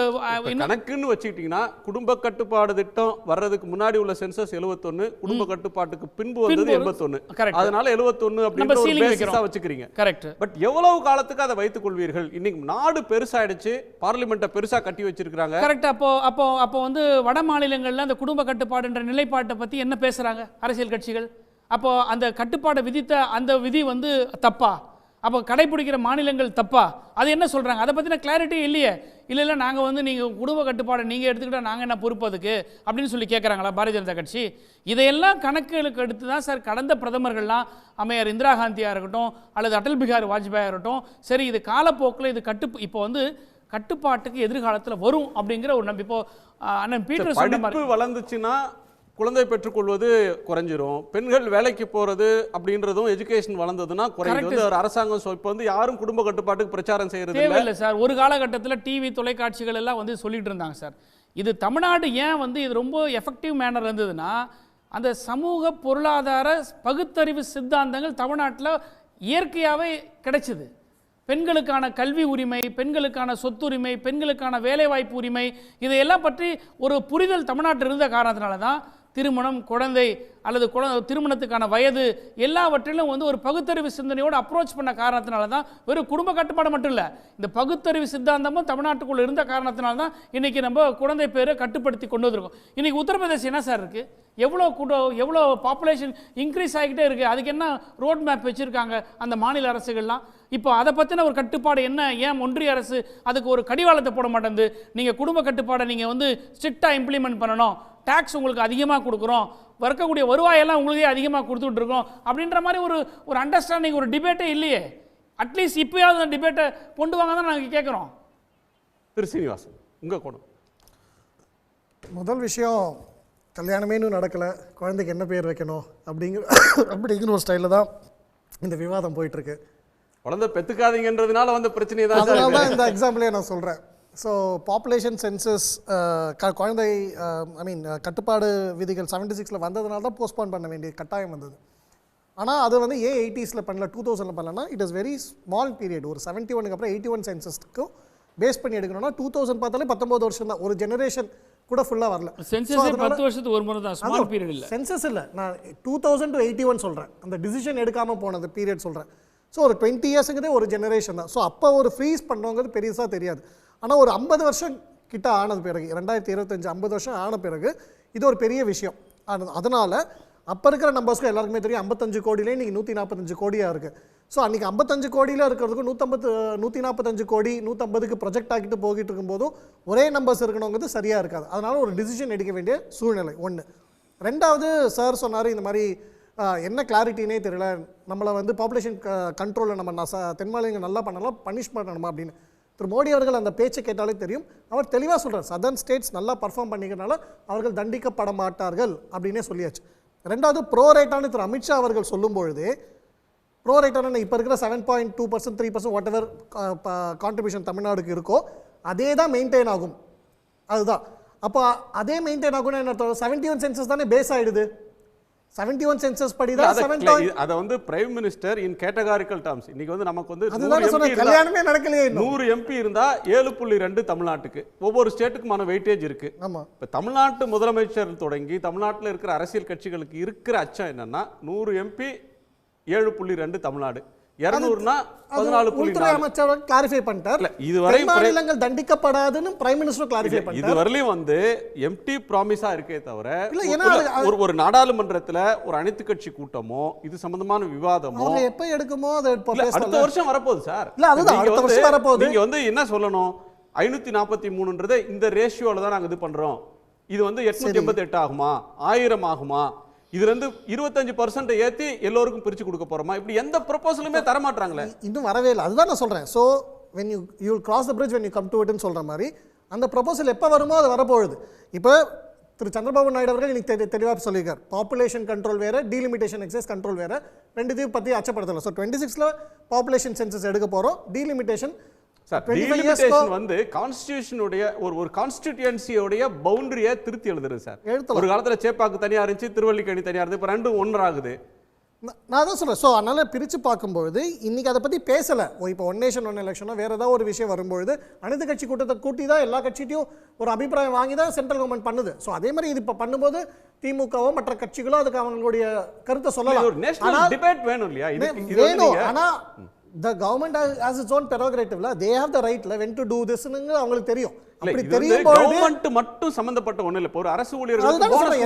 கணக்குன்னு வச்சுக்கிட்டிங்கன்னா, குடும்ப கட்டுப்பாடு திட்டம் வர்றதுக்கு முன்னாடி உள்ள சென்சஸ் 71, குடும்ப கட்டுப்பாட்டுக்கு பின்பு வந்தது 81. அதனால 71 அப்படின்னு வச்சுக்கிறீங்க. கரெக்ட். பட் எவ்வளவு காலத்துக்கு அதை வைத்துக் கொள்வீர்கள்? இன்னைக்கு நாடு பெருசாயிடுச்சு, பார்லிமெண்ட்டை பெருசா கட்டி வச்சிருக்காங்க. கரெக்ட். அப்போ வந்து வட மாநிலங்கள்ல அந்த குடும்ப கட்டுப்பாடுன்ற நிலைப்பாட்டை பற்றி என்ன பேசுகிறாங்க அரசியல் கட்சிகள்? அப்போ அந்த கட்டுப்பாடை விதித்த அந்த விதி வந்து தப்பா? அப்போ கடைபிடிக்கிற மாநிலங்கள் தப்பா? அது என்ன சொல்கிறாங்க? அதை பற்றின கிளாரிட்டி இல்லையே. இல்லை நாங்கள் வந்து நீங்கள் குடும்ப கட்டுப்பாடை நீங்கள் எடுத்துக்கிட்டால் நாங்கள் என்ன பொறுப்பு அதுக்கு அப்படின்னு சொல்லி கேட்குறாங்களா பாரதிய ஜனதா கட்சி? இதையெல்லாம் கணக்குகளுக்கு எடுத்து தான் சார் கடந்த பிரதமர்கள்லாம், அம்மையார் இந்திரா காந்தியாக இருக்கட்டும் அல்லது அடல் பிகாரி வாஜ்பாயாக இருக்கட்டும், சரி இது காலப்போக்கில் இது இப்போ வந்து கட்டுப்பாட்டுக்கு எதிர்காலத்தில் வரும் அப்படிங்கிற ஒரு நம்பிக்கை. இப்போ அண்ணன் பீட்டர் சொன்ன மாதிரி வளர்ந்துச்சுன்னா குழந்தை பெற்றுக்கொள்வது குறைஞ்சிரும், பெண்கள் வேலைக்கு போறது அப்படின்றதும் எஜுகேஷன் வளர்ந்ததுன்னா குறைஞ்சது அரசாங்கம். இப்போ வந்து யாரும் குடும்ப கட்டுப்பாட்டுக்கு பிரச்சாரம் செய்யறது இல்லை சார். ஒரு காலகட்டத்தில் டிவி தொலைக்காட்சிகள் எல்லாம் வந்து சொல்லிட்டு இருந்தாங்க சார். இது தமிழ்நாடு ஏன் வந்து இது ரொம்ப எஃபெக்டிவ் மேனர் இருந்ததுன்னா, அந்த சமூக பொருளாதார பகுத்தறிவு சித்தாந்தங்கள் தமிழ்நாட்டில் இயற்கையாகவே கிடைச்சிது. பெண்களுக்கான கல்வி உரிமை, பெண்களுக்கான சொத்துரிமை, பெண்களுக்கான வேலைவாய்ப்பு உரிமை, இதையெல்லாம் பற்றி ஒரு புரிதல் தமிழ்நாட்டில் இருந்த காரணத்தினால தான் திருமணம், குழந்தை அல்லது திருமணத்துக்கான வயது எல்லாவற்றிலும் வந்து ஒரு பகுத்தறிவு சிந்தனையோடு அப்ரோச் பண்ண காரணத்தினால தான், வெறும் குடும்ப கட்டுப்பாடு மட்டும் இல்லை, இந்த பகுத்தறிவு சித்தாந்தமும் தமிழ்நாட்டுக்குள்ள இருந்த காரணத்தினால தான் இன்னைக்கு நம்ம குழந்தை பேரை கட்டுப்படுத்தி கொண்டு வந்திருக்கோம். இன்னைக்கு உத்தரப்பிரதேசம் என்ன சார் இருக்கு, எவ்வளோ பாப்புலேஷன் இன்க்ரீஸ் ஆகிக்கிட்டே இருக்கு, அதுக்கு என்ன ரோட் மேப் வச்சிருக்காங்க அந்த மாநில அரசுகள்லாம்? இப்போ அதை பற்றின ஒரு கட்டுப்பாடு என்ன? ஏன் ஒன்றிய அரசு அதுக்கு ஒரு கடிவாளத்தை போட மாட்டேங்குது? நீங்கள் குடும்ப கட்டுப்பாடை நீங்கள் வந்து ஸ்ட்ரிக்டாக இம்ப்ளிமெண்ட் பண்ணணும், டேக்ஸ் உங்களுக்கு அதிகமாக கொடுக்குறோம், வரக்கூடிய வருவாயெல்லாம் உங்களுக்கே அதிகமாக கொடுத்துட்டு இருக்கோம் அப்படின்ற மாதிரி ஒரு அண்டர்ஸ்டாண்டிங், ஒரு டிபேட்டே இல்லையே. அட்லீஸ்ட் இப்போயாவது அந்த டிபேட்டை கொண்டு வாங்க தான் நாங்கள் கேட்குறோம். திரு சீனிவாசன், உங்கள் கோணம். முதல் விஷயம், கல்யாணமே இன்னும் நடக்கலை, குழந்தைக்கு என்ன பேர் வைக்கணும் அப்படிங்கிற ஒரு ஸ்டைலில் தான் இந்த விவாதம் போயிட்டுருக்கு. குழந்தை பெற்றுக்காதீங்கன்றதுனால வந்து பிரச்சனை தான். அதனால தான் இந்த எக்ஸாம்பிளே நான் சொல்கிறேன். ஸோ பாப்புலேஷன் சென்சஸ் குழந்தை கட்டுப்பாடு விதிகள் 76 வந்ததுனால தான் போஸ்ட்போன் பண்ண வேண்டிய கட்டாயம் வந்தது. ஆனால் அது வந்து ஏன் 80s பண்ணல, 2000 பண்ணலன்னா, it is very small period. ஒரு 71 அப்புறம் 81 சென்சஸ்க்கும் பேஸ் பண்ணி எடுக்கணும்னா 2000 பார்த்தாலே 19 வருஷம் தான், ஒரு ஜெனரேஷன் கூட ஃபுல்லாக வரல. சென்சஸ் 10 வருஷத்துக்கு ஒரு முறை தான், ஸ்மால் பீரியட் இல்லை. சென்சஸ் இல்லை, நான் 2000 to 81 சொல்கிறேன், அந்த டிசிஷன் எடுக்காமல் போனது பீரியட் சொல்கிறேன். ஸோ ஒரு 20 இயர்ஸுங்கிறதே ஒரு ஜெனரேஷன் தான். ஸோ அப்போ ஒரு ஃப்ரீஸ் பண்ணுறவங்கிறது பெருசாக தெரியாது. ஆனால் ஒரு 50 வருஷம் கிட்ட ஆனது பிறகு, 2025 50 வருஷம் ஆன பிறகு இது ஒரு பெரிய விஷயம். அதனால் அப்போ இருக்கிற நம்பர்ஸ்க்கு எல்லாருக்குமே தெரியும், 55 கோடியிலே இன்றைக்கி 145 கோடியாக இருக்குது. ஸோ அன்றைக்கி 55 கோடியில் இருக்கிறதுக்கும் 145 கோடி 150க்கு ப்ரொஜெக்ட் ஆகிட்டு போகிட்டு இருக்கும்போதும் ஒரே நம்பர்ஸ் இருக்கணுங்கிறது சரியாக இருக்காது. அதனால் ஒரு டிசிஷன் எடுக்க வேண்டிய சூழ்நிலை ஒன்று. ரெண்டாவது, சார் சொன்னார் இந்த மாதிரி என்ன கிளாரிட்டினே தெரியல, நம்மளை வந்து பாப்புலேஷன் கண்ட்ரோலில் நம்ம தென் மாநிலங்கள் நல்லா பண்ணலாம், பனிஷ் பண்ணணுமா அப்படின்னு. திரு மோடி அவர்கள் அந்த பேச்சை கேட்டாலே தெரியும், அவர் தெளிவாக சொல்கிறார், சதர்ன் ஸ்டேட்ஸ் நல்லா பர்ஃபார்ம் பண்ணிக்கிறனால அவர்கள் தண்டிக்கப்பட மாட்டார்கள் அப்படின்னே சொல்லியாச்சு. ரெண்டாவது, ப்ரோரேட்டானு திரு அமித்ஷா அவர்கள் சொல்லும் பொழுதே, ப்ரோரேட்டான இப்போ இருக்கிற 7.2%, 3% வாட் எவர் கான்ட்ரிபியூஷன் தமிழ்நாடுக்கு இருக்கோ அதே தான் மெயின்டைன் ஆகும். அதுதான். அப்போ அதே மெயின்டைன் ஆகும்னா என்ன அர்த்தம்? 71 சென்சஸ் தானே பேஸ் ஆகிடுது. 71 சென்சஸ் படி தான் 7. அத வந்து பிரைம் மினிஸ்டர் இன் கேட்டகாரிக்கல் டர்ம்ஸ் இன்னைக்கு வந்து நமக்கு வந்து கல்யாணமே நடக்கலையே. 100 MP இருந்தா 7.2 தமிழ்நாட்டுக்கு, ஒவ்வொரு ஸ்டேட்டுக்குமான வெயிட்டேஜ் இருக்கு. ஆமா. இப்ப தமிழ்நாட்டு முதலமைச்சர் தொடங்கி தமிழ்நாட்டில் இருக்கிற அரசியல் கட்சிகளுக்கு இருக்கிற அச்சம் என்னன்னா, 100 MP 7.2 தமிழ்நாடு, 200னா 14.4. உள்துறை அமைச்சர் கிளாரிஃபை பண்ணிட்டார். இதுவரை மாநிலங்கள் தண்டிக்கப்படாதுன்னு பிரைம் மினிஸ்டர் கிளாரிஃபை பண்ணிட்டார். இதுவரையிலும் வந்து எம்டி ப்ராமிஸா இருக்கே தவிர, ஒரு நாடாளுமன்றத்துல ஒரு அனைத்து கட்சி கூட்டமோ இது சம்பந்தமான விவாதமோ எப்ப எடுக்குமோ அது அடுத்த வருஷம் வரப்போகுது சார். இல்ல அதுதான் அடுத்த வருஷம் வரப்போகுது. நீங்க வந்து என்ன சொல்லணும், 543ன்றதை இந்த ரேஷியோல தான் நாங்க இது பண்றோம், இது வந்து 888 ஆகுமா 1000 ஆகுமா, இதுல இருந்து 25% ஏத்தி எல்லோருக்கும் பிரிச்சு கொடுக்க போறோமா, இப்படி எந்த ப்ரொபோசலுமே தர மாட்டாங்களே. இன்னும் வரவே இல்லை. அதுதான் நான் சொல்றேன். So when you will cross the bridge when you come to it ன்னு சொல்ற மாதிரி அந்த ப்ரொபோசல் எப்ப வருமோ அது வரப்போகுது. இப்போ திரு சந்திரபாபு நாயுடு அவர்கள் இன்னைக்கு தெளிவாக சொல்லியிருக்கார், பாப்புலேஷன் கண்ட்ரோல் வேற, டீலிமிட்டேஷன் எக்ஸைஸ் கண்ட்ரோல் வேற, ரெண்டுத்தையும் பத்தி அச்சப்படுத்தல. ஸோ 26ல பாப்புலேஷன் சென்சஸ் எடுக்க போறோம், டீலிமிட்டேஷன் வந்து கான்ஸ்டிடியூஷனுடைய ஒரு கான்ஸ்டிடியூன்சியோடைய பவுண்டரியை திருத்தி எழுதுறது சார். ஒரு காலத்துல சேப்பாக்கு தனியா இருந்துச்சு, திருவல்லிக்கேணி தனியா இருந்து, இப்ப ரெண்டும் ஒன்றாகுது. நான் தான் சொல்றேன். ஸோ அதனால பிரித்து பார்க்கும்போது இன்னைக்கு அதை பற்றி பேசலை. இப்போ ஒன் நேஷன் ஒன் எலெக்ஷனோ வேறு ஏதாவது ஒரு விஷயம் வரும்பொழுது அனைத்து கட்சி கூட்டத்தை கூட்டி தான் எல்லா கட்சிட்டையும் ஒரு அபிப்பிராயம் வாங்கி தான் சென்ட்ரல் கவர்மெண்ட் பண்ணுது. ஸோ அதே மாதிரி இது இப்போ பண்ணும்போது திமுகவோ மற்ற கட்சிகளோ அதுக்கு அவங்களுடைய கருத்தை சொல்லலாம். வேணும். ஆனால் the government has its own prerogative. They have the right when to do this ன்னு அவங்களுக்கு தெரியும். அப்படி தெரியும் போது கவர்மெண்ட் மட்டும் சம்பந்தப்பட்ட ஒண்ணு இல்ல, ஒரு அரசு ஊழியர்கள்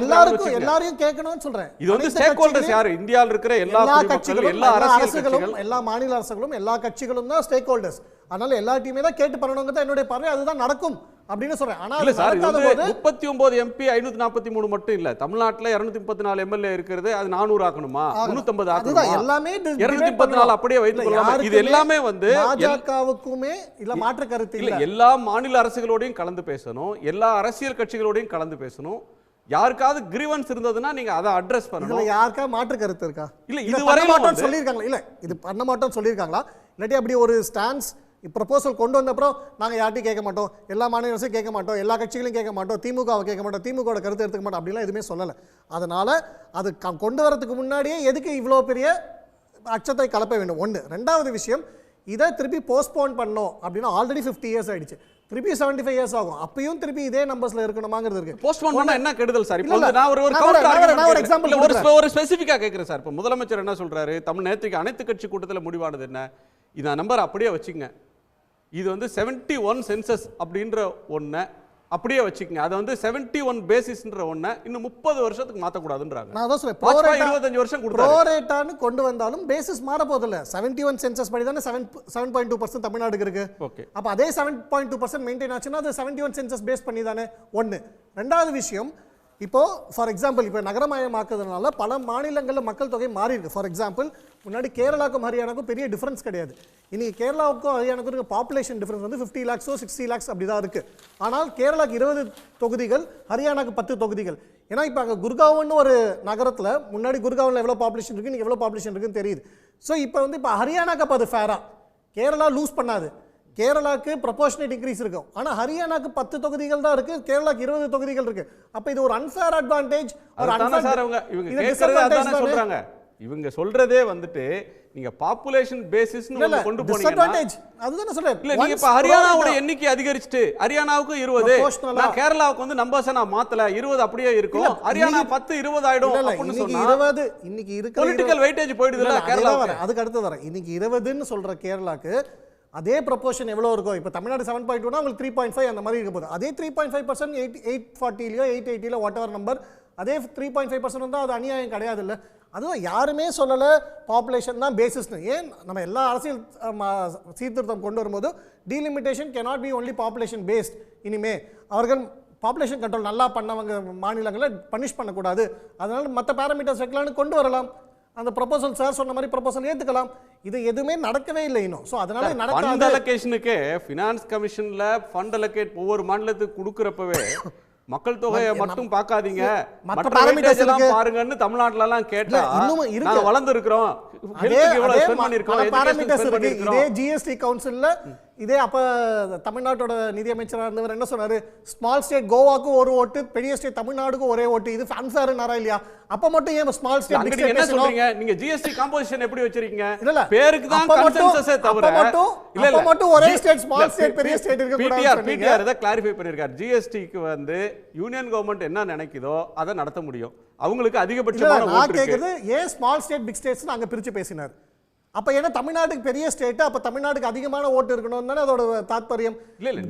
எல்லாரையும் கேட்கணும்னு சொல்றேன். இது வந்து ஸ்டேக் ஹோல்டர்ஸ் யாரு, இந்தியால இருக்கிற எல்லா கட்சிகளும், எல்லா அரசுகளும், எல்லா மாநில அரசுகளும், எல்லா கட்சிகளும் தான் ஸ்டேக் ஹோல்டர்ஸ். அதனால எல்லா டீமே தான் கேட்டு பண்ணணும்ங்கறது என்னோட பார்வை. அதுதான் நடக்கும் அப்படின்னு சொல்றேன். ஆனா இல்ல சார், இது வந்து 39 MP 543 மட்டும் இல்ல, தமிழ்நாட்டுல 234 MLA இருக்கிறது, அது 400 ஆக்கணுமா 350 ஆக்கணுமா, அதுதான் எல்லாமே 234 அப்படியே வைத்துக் கொள்ளலாம். இது எல்லாமே வந்து பாஜகவுக்குமே இல்ல மாற்று கருத்து இல்ல. எல்லா மாநில அரசுகளோடையும் கலந்து பேசணும், எல்லா அரசியல் கட்சிகளோடையும் கலந்து பேசணும். யாருக்காவது கிரீவன்ஸ் இருந்ததுன்னா நீங்க அதை அட்ரஸ் பண்ணணும். இதுல யாருக்கா மாற்று கருத்து இருக்கா? இல்ல இதுவரை மாட்டோம் சொல்லிருக்காங்களா? இல்ல இது பண்ண மாட்டோம் சொல்லிருக்காங்களா? இல்லாட்டி அப்படி ஒரு ஸ்டான்ஸ் ப்ரொபோசல் கொண்டு வந்த அப்புறம் நாங்கள் யார்ட்டையும் கேட்க மாட்டோம், எல்லா மாநில அரசும் கேட்க மாட்டோம், எல்லா கட்சிகளையும் கேட்க மாட்டோம், திமுகவை கேட்க மாட்டோம், திமுகவோட கருத்து எடுத்துக்க மாட்டோம் அப்படிலாம் எதுவுமே சொல்லலை. அதனால் அது கொண்டு வரதுக்கு முன்னாடியே எதுக்கு இவ்வளோ பெரிய அச்சத்தை கலப்ப வேண்டும்? ஒன்று. ரெண்டாவது விஷயம், இதை திருப்பி போஸ்ட்போன் பண்ணோம் அப்படின்னா ஆல்ரெடி 50 இயர்ஸ் ஆயிடுச்சு, திருப்பி 75 இயர்ஸ் ஆகும். அப்பயும் திருப்பி இதே நம்பர்ஸ்ல இருக்கணுமாங்கிறது இருக்கு. போஸ்ட்போன் பண்ணா என்ன கெடுதல் சார்? இப்போ இல்ல, நான் ஒரு நான் கவுண்டர் ஒரு ஆர்குமென்ட் example இல்ல, கொடுக்குறேன். ஒரு ஸ்பெசிஃபிக்கா கேக்குறேன் சார். இப்போ முதலமைச்சர் என்ன சொல்றாரு? நேற்றுக்கு அனைத்து கட்சி கூட்டத்தில் முடிவானது என்ன? இந்த நம்பர் அப்படியே வச்சுங்க. இது வந்து 71 சென்சஸ் அப்படின்ற ஒண்ண அப்படியே வச்சுக்கங்க. அதை வந்து 71 பேசிஸ்ன்ற ஒண்ண இன்னும் 30 வருஷத்துக்கு மாத்தக்கூடாதுன்றாங்க. நான் அதான் சொல்றேன், வாஜ்பாய் 25 வருஷம் கொடுத்தாரு. ப்ரோரேட்டான்னு கொண்டு வந்தாலும் பேசிஸ் மாற போதில்ல. 71 சென்சஸ் படி தானே 7.2% தமிழ்நாடுக்கு இருக்கு. ஓகே, அப்ப அதே 7.2% மெயின்டைன் ஆச்சுன்னா அது 71 சென்சஸ் பேஸ் பண்ணி தானே ஒன்று. ரெண்டாவது விஷயம், இப்போ ஃபார் எக்ஸாம்பிள் இப்போ நகரமயமாக்குறதுனால பல மாநிலங்களில் மக்கள் தொகை மாறி இருக்கு. ஃபார் எக்ஸாம்பிள் முன்னாடி கேரளாவுக்கும் ஹரியானாவுக்கும் பெரிய டிஃபரன்ஸ் கிடையாது. இன்னைக்கு கேரளாவுக்கும் ஹரியானாவுக்கும் இருக்க பாப்புலேஷன் டிஃபரன்ஸ் வந்து 50 lakhs 60 lakhs அப்படி தான் இருக்கு. ஆனால் கேரளாவுக்கு 20 தொகுதிகள், ஹரியானாவுக்கு 10 தொகுதிகள். ஏன்னா இப்போ அங்கே குர்காவ்னு ஒரு நகரத்தில் முன்னாடி குர்காவில் எவ்வளோ பாப்புலேஷன் இருக்கு, இன்னைக்கு எவ்வளோ பாப்புலேஷன் இருக்குன்னு தெரியுது. ஸோ இப்போ வந்து இப்போ ஹரியானாக்கு அப்போ அது ஃபேரா, கேரளா லூஸ் பண்ணாது. கேரளாக்கு ப்ரொபோர்ஷனேட் இன்க்ரீஸ் இருக்கும். ஆனால் ஹரியானாக்கு 10 தொகுதிகள் தான் இருக்கு, கேரளாக்கு 20 தொகுதிகள் இருக்கு. அப்போ இது ஒரு அன்ஃபேர் அட்வான்டேஜ். சொல்றாங்க இவங்க சொல்றதே வந்துட்டு நீங்க பாப்புலேஷன் பேசிஸ்னு கொண்டு போனீங்கன்னா அதுதானே சொல்றேன். இல்ல நீங்க இப்ப ஹரியானாவோட எண்ணிக்கை அதிகரிச்சிட்டு ஹரியானாவுக்கு 20, நான் கேரளாவுக்கு வந்து நம்பர்ஸ் நான் மாத்தல 20 அப்படியே இருக்கும், ஹரியானா 10 20 ஆயிடும் அப்படின்னு சொன்னா 20 இன்னைக்கு இருக்க பொலிட்டிக்கல் வெயிட்டேஜ் போயிடுதுல கேரளாவுக்கு. அதுக்கு அடுத்து வரேன். இன்னைக்கு 20ன்னு சொல்ற கேரளாக்கு அதே ப்ரொபோர்ஷன் எவ்வளோ இருக்கும்? இப்போ தமிழ்நாடு 7.2னா உங்களுக்கு 3.5 அந்த மாதிரி இருக்க போகுது. அதே 3.5% 840 880 வாட் எவர் நம்பர், அதே 3.5% தான் அது அநியாயம் கிடையாது இல்லை. அதுவும் யாருமே சொல்லலை பாப்புலேஷன் தான் பேசிஸ்னு. ஏன் நம்ம எல்லா அரசியல் சீர்திருத்தம் கொண்டு வரும்போது delimitation cannot be only population based. இனிமே அவர்கள் பாப்புலேஷன் கண்ட்ரோல் நல்லா பண்ணவங்க மாநிலங்களை பனிஷ் பண்ணக்கூடாது, அதனால மற்ற பேராமீட்டர்ஸ் வைக்கலான்னு கொண்டு வரலாம். அந்த ப்ரொபோசல் சார் சொன்ன மாதிரி ப்ரொபோசல் ஏத்துக்கலாம். இது எதுவுமே நடக்கவே இல்லை இன்னும். சோ அதனால நடக்காது. ஃபண்ட் அலோகேஷனுக்கு ஃபைனான்ஸ் கமிஷன்ல ஃபண்ட் அலோகேட் ஒவ்வொரு மாநிலத்துக்கு கொடுக்கறப்பவே மக்கள் தொகையை மட்டும் பார்க்காதீங்க, மற்ற பாராமீட்டர்ஸ் எல்லாம் பாருங்கன்னு தமிழ்நாட்டுல எல்லாம் கேட்டா நாங்க வளர்ந்து இருக்கிறோம், ஹெல்த்துக்கு இவ்வளவு ஸ்பெண்ட் பண்ணிருக்கோம், பாராமீட்டர்ஸ் இருக்கு. இதே ஜிஎஸ்டி கவுன்சில்ல இதே அப்ப தமிழ்நாட்டோட நிதியமைச்சராக இருந்தவர் என்ன சொன்னாரு? ஸ்மால் ஸ்டேட் கோவாக்கு ஒரு ஓட்டு, பெரிய ஸ்டேட் தமிழ்நாடுக்கு ஒரே ஓட்டு. இது அன்ஃபேர்னாரா இல்லையா? அப்ப மட்டும் ஏன் ஸ்மால் ஸ்டேட் பிக் ஸ்டேட் என்ன சொல்றீங்க? நீங்க ஜிஎஸ்டி காம்போசிஷன் எப்படி வச்சிருக்கீங்க? பேருக்கு தான் கன்சென்சஸே தவிர இல்ல மட்டும் ஒரே ஸ்டேட் ஸ்மால் ஸ்டேட் பெரிய ஸ்டேட் இருக்க கூடாது. பிடிஆர் இத கிளாரிஃபை பண்ணிருக்கார். ஜிஎஸ்டிக்கு வந்து யூனியன் கவர்மெண்ட் என்ன நினைக்குதோ அதை நடத்த முடியும், அவங்களுக்கு அதிகபட்சமான ஓட்டு இருக்கு. நான் கேக்குறது ஏன் ஸ்மால் ஸ்டேட் பிக் ஸ்டேட்ஸ் அங்க பிரிச்சு பேசினார்? அப்ப ஏன்னா தமிழ்நாட்டுக்கு பெரிய ஸ்டேட், அப்ப தமிழ்நாட்டுக்கு அதிகமான ஓட்டு இருக்கணும் தானே அதோட தாத்பரியம்.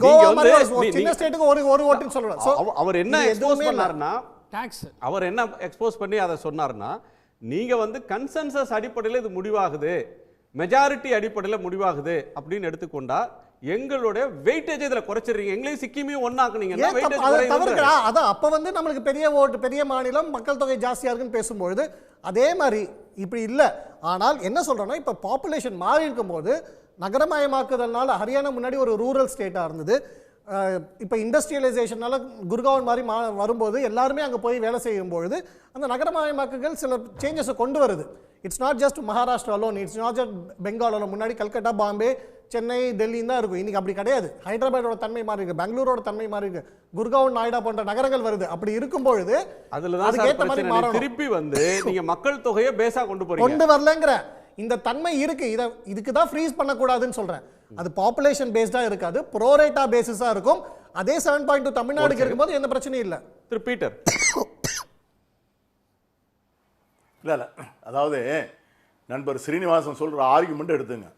கோவா மாதிரி சின்ன ஸ்டேட்டுக்கு ஒரு ஓட்டுன்னு சொல்லலாம். அவர் என்ன எக்ஸ்போஸ் பண்ணாருன்னா டாக்ஸ், அவர் என்ன எக்ஸ்போஸ் பண்ணி அதை சொன்னார்னா, நீங்க வந்து கன்சென்சஸ் அடிப்படையில் இது முடிவாகுது, மெஜாரிட்டி அடிப்படையில் முடிவாகுது அப்படின்னு எடுத்துக்கொண்டா எங்களுடைய வெயிட்டேஜ் இதுல குறைச்சிடுறீங்க, எங்களையும் சிக்கிமையும் ஒன்னாக்குனீங்கன்னா வெயிட்டேஜ் குறையுது. அதான் அப்ப வந்து நம்மளுக்கு பெரிய ஓட்டு, பெரிய மாநிலம், மக்கள் தொகை ஜாஸ்தியா இருக்குன்னு பேசும்பொழுது அதே மாதிரி இப்படி இல்லை. ஆனால் என்ன சொல்றோம்னா இப்ப பாப்புலேஷன் மாறி இருக்கும்போது நகரமயமாக்குதல்னால ஹரியானா முன்னாடி ஒரு ரூரல் ஸ்டேட்டா இருந்தது. இப்போ இண்டஸ்ட்ரியலைசேஷனால குர்காவன் மாதிரி வரும்போது எல்லாருமே அங்கே போய் வேலை செய்யும்பொழுது அந்த நகரமயமாக்குகள் சில சேஞ்சஸை கொண்டு வருது. It's not just Maharashtra alone, it's not just Bengal alone. முன்னாடி கல்கட்டா, பாம்பே, சென்னை, டெல்லி தான் இருக்கும். இன்னைக்கு அப்படி கிடையாது. ஹைதராபாத்தோட தன்மை மாறி இருக்கு, பெங்களூரோட தன்மை மாறி இருக்கு, குர்காவன், நாய்டா போன்ற நகரங்கள் வருது. அப்படி இருக்கும்பொழுது அதுக்கேற்ற மாதிரி மாறணும். திருப்பி வந்து நீங்க மக்கள் தொகையை பேஸா கொண்டு வரலங்கிற இந்த தன்மை இருக்கு. இதுக்கு தான் ஃப்ரீஸ் பண்ணக்கூடாதுன்னு சொல்றேன். அது பாப்புலேஷன் பேஸ்டா இருக்காது, ப்ரோரேட்டா பேசிஸா இருக்கும். அதே 7.2 தமிழ்நாடுக்கு இருக்கும்போது எந்த பிரச்சனையும் இல்லை. திரு பீட்டர் இல்லை அதாவது நண்பர் ஸ்ரீனிவாசன் சொல்கிற ஆர்குமெண்ட் எடுத்துங்க.